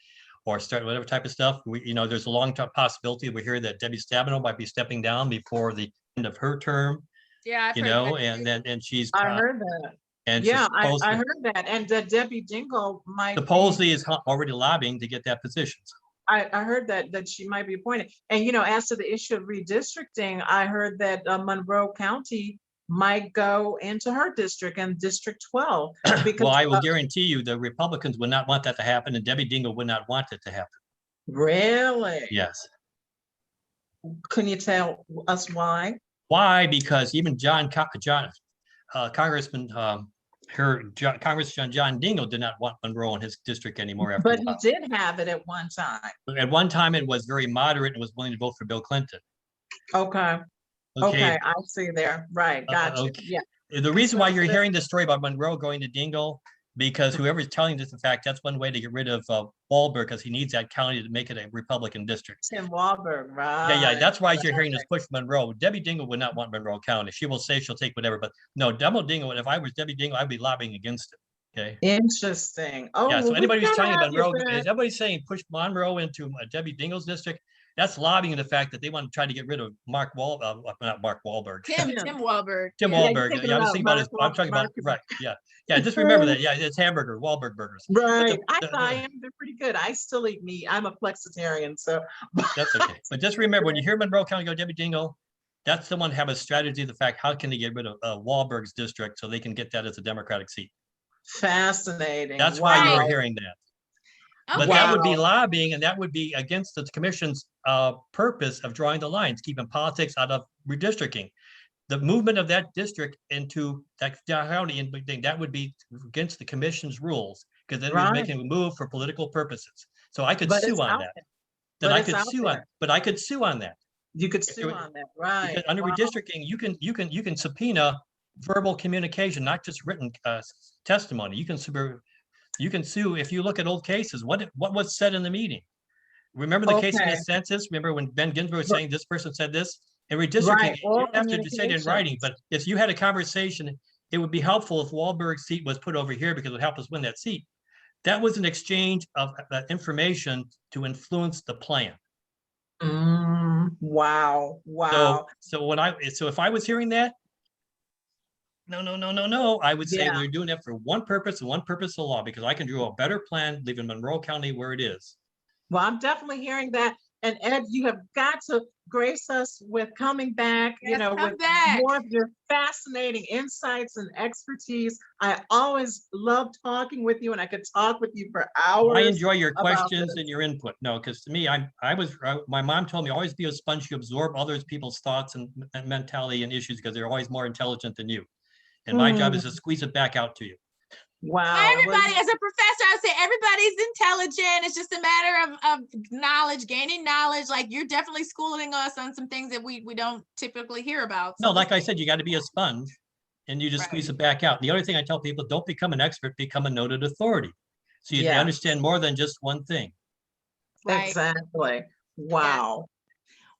start whatever type of stuff? There's a long-term possibility. We hear that Debbie Stabenow might be stepping down before the end of her term. Yeah, I've heard that. and she's. I heard that. And yeah, I heard that. And Debbie Dingle might. Supposedly is already lobbying to get that position. I heard that she might be appointed. And, as to the issue of redistricting, I heard that Monroe County might go into her district and District 12. Because, well, I will guarantee you the Republicans would not want that to happen, and Debbie Dingle would not want it to happen. Really? Yes. Can you tell us why? Why? Because even Congressman Congressman John Dingell did not want Monroe in his district anymore. But he did have it at one time. At one time, it was very moderate and was willing to vote for Bill Clinton. Okay. Okay, I see there. Right, gotcha. Okay. Yeah. The reason why you're hearing this story about Monroe going to Dingell, because whoever's telling this, in fact, that's one way to get rid of Wahlberg, because he needs that county to make it a Republican district. Tim Wahlberg, right? Yeah. That's why you're hearing this push for Monroe. Debbie Dingle would not want Monroe County. She will say she'll take whatever, but no, Dingle. If I was Debbie Dingle, I'd be lobbying against it. Okay. Interesting. Oh, yeah. So well, anybody who's telling you Monroe, is everybody saying push Monroe into Debbie Dingle's district? That's lobbying the fact that they want to try to get rid of not Mark Wahlberg. Tim Wahlberg. Tim Wahlberg. Yeah, I'm just thinking about his. I'm talking about right. Yeah. Just remember that. Yeah, it's Wahlberg burgers. Right. I am. They're pretty good. I still eat meat. I'm a flexitarian, so. That's okay. But just remember, when you hear Monroe County go Debbie Dingle, that's the one to have a strategy. The fact, how can they get rid of Wahlberg's district so they can get that as a Democratic seat? Fascinating. That's why you're hearing that. Oh, but that would be lobbying, and that would be against the commission's purpose of drawing the lines, keeping politics out of redistricting. The movement of that district into that county and thing, that would be against the commission's rules, because then we're making a move for political purposes. So I could sue on that. Then I could sue on, but I could sue on that. You could sue on that, right? Because under redistricting, you can subpoena verbal communication, not just written testimony. You can sue if you look at old cases. What was said in the meeting? Remember the case of the census? Remember when Ben Ginsburg was saying this person said this? In redistricting, you have to say it in writing. But if you had a conversation it would be helpful if Wahlberg's seat was put over here because it would help us win that seat. That was an exchange of information to influence the plan. Wow. Wow. So if I was hearing that, no, I would say Yeah. we're doing that for one purpose and one purpose of law, because I can draw a better plan leaving Monroe County where it is. Well, I'm definitely hearing that. And Ed, you have got to grace us with coming back, Yes, come with back. more of your fascinating insights and expertise. I always love talking with you, and I could talk with you for hours. I enjoy your about questions this. and your input. No, because to me, my mom told me always be a sponge. You absorb others people's thoughts and mentality and issues because they're always more intelligent than you. And my job is to squeeze it back out to you. Wow. Everybody, as a professor, I say everybody's intelligent. It's just a matter of knowledge, gaining knowledge. Like, you're definitely schooling us on some things that we don't typically hear about. No, like I said, you got to be a sponge and you just Right. squeeze it back out. The other thing I tell people, don't become an expert, become a noted authority. So you Yeah. understand more than just one thing. Right. Exactly. Wow.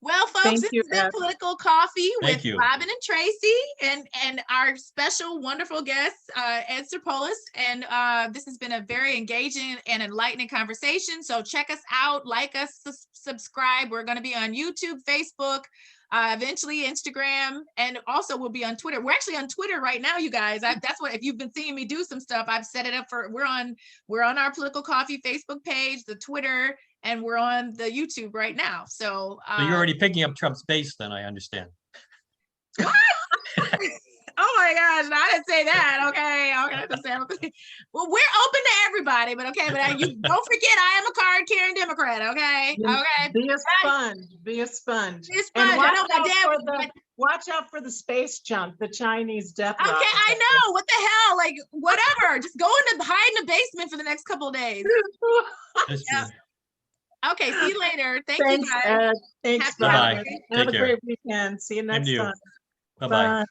Well, folks, Thank this you, has been Ed. Political Coffee Thank with you. Robyn and Tracey and our special, wonderful guest, Ed Sarpolus. And this has been a very engaging and enlightening conversation. So check us out, like us, subscribe. We're going to be on YouTube, Facebook, eventually Instagram, and also we'll be on Twitter. We're actually on Twitter right now, you guys. That's what, if you've been seeing me do some stuff, I've set it up for, we're on our Political Coffee Facebook page, the Twitter, and we're on the YouTube right now. So, So you're already picking up Trump's base then, I understand. oh my gosh, I didn't say that. Okay. Well, we're open to everybody, but you don't forget, I am a card-carrying Democrat. Okay. Okay. Be a sponge. Be a sponge. This And sponge, watch out for the space junk, the Chinese death okay, rocket. I know. What the hell? Like, whatever. Just go hide in the basement for the next couple of days. That's Yeah. true. Okay, see you later. Thanks, you guys. Ed. Thanks, Happy Robyn. holidays. Have Take a care. great weekend. See you next you. time. Bye-bye. Bye.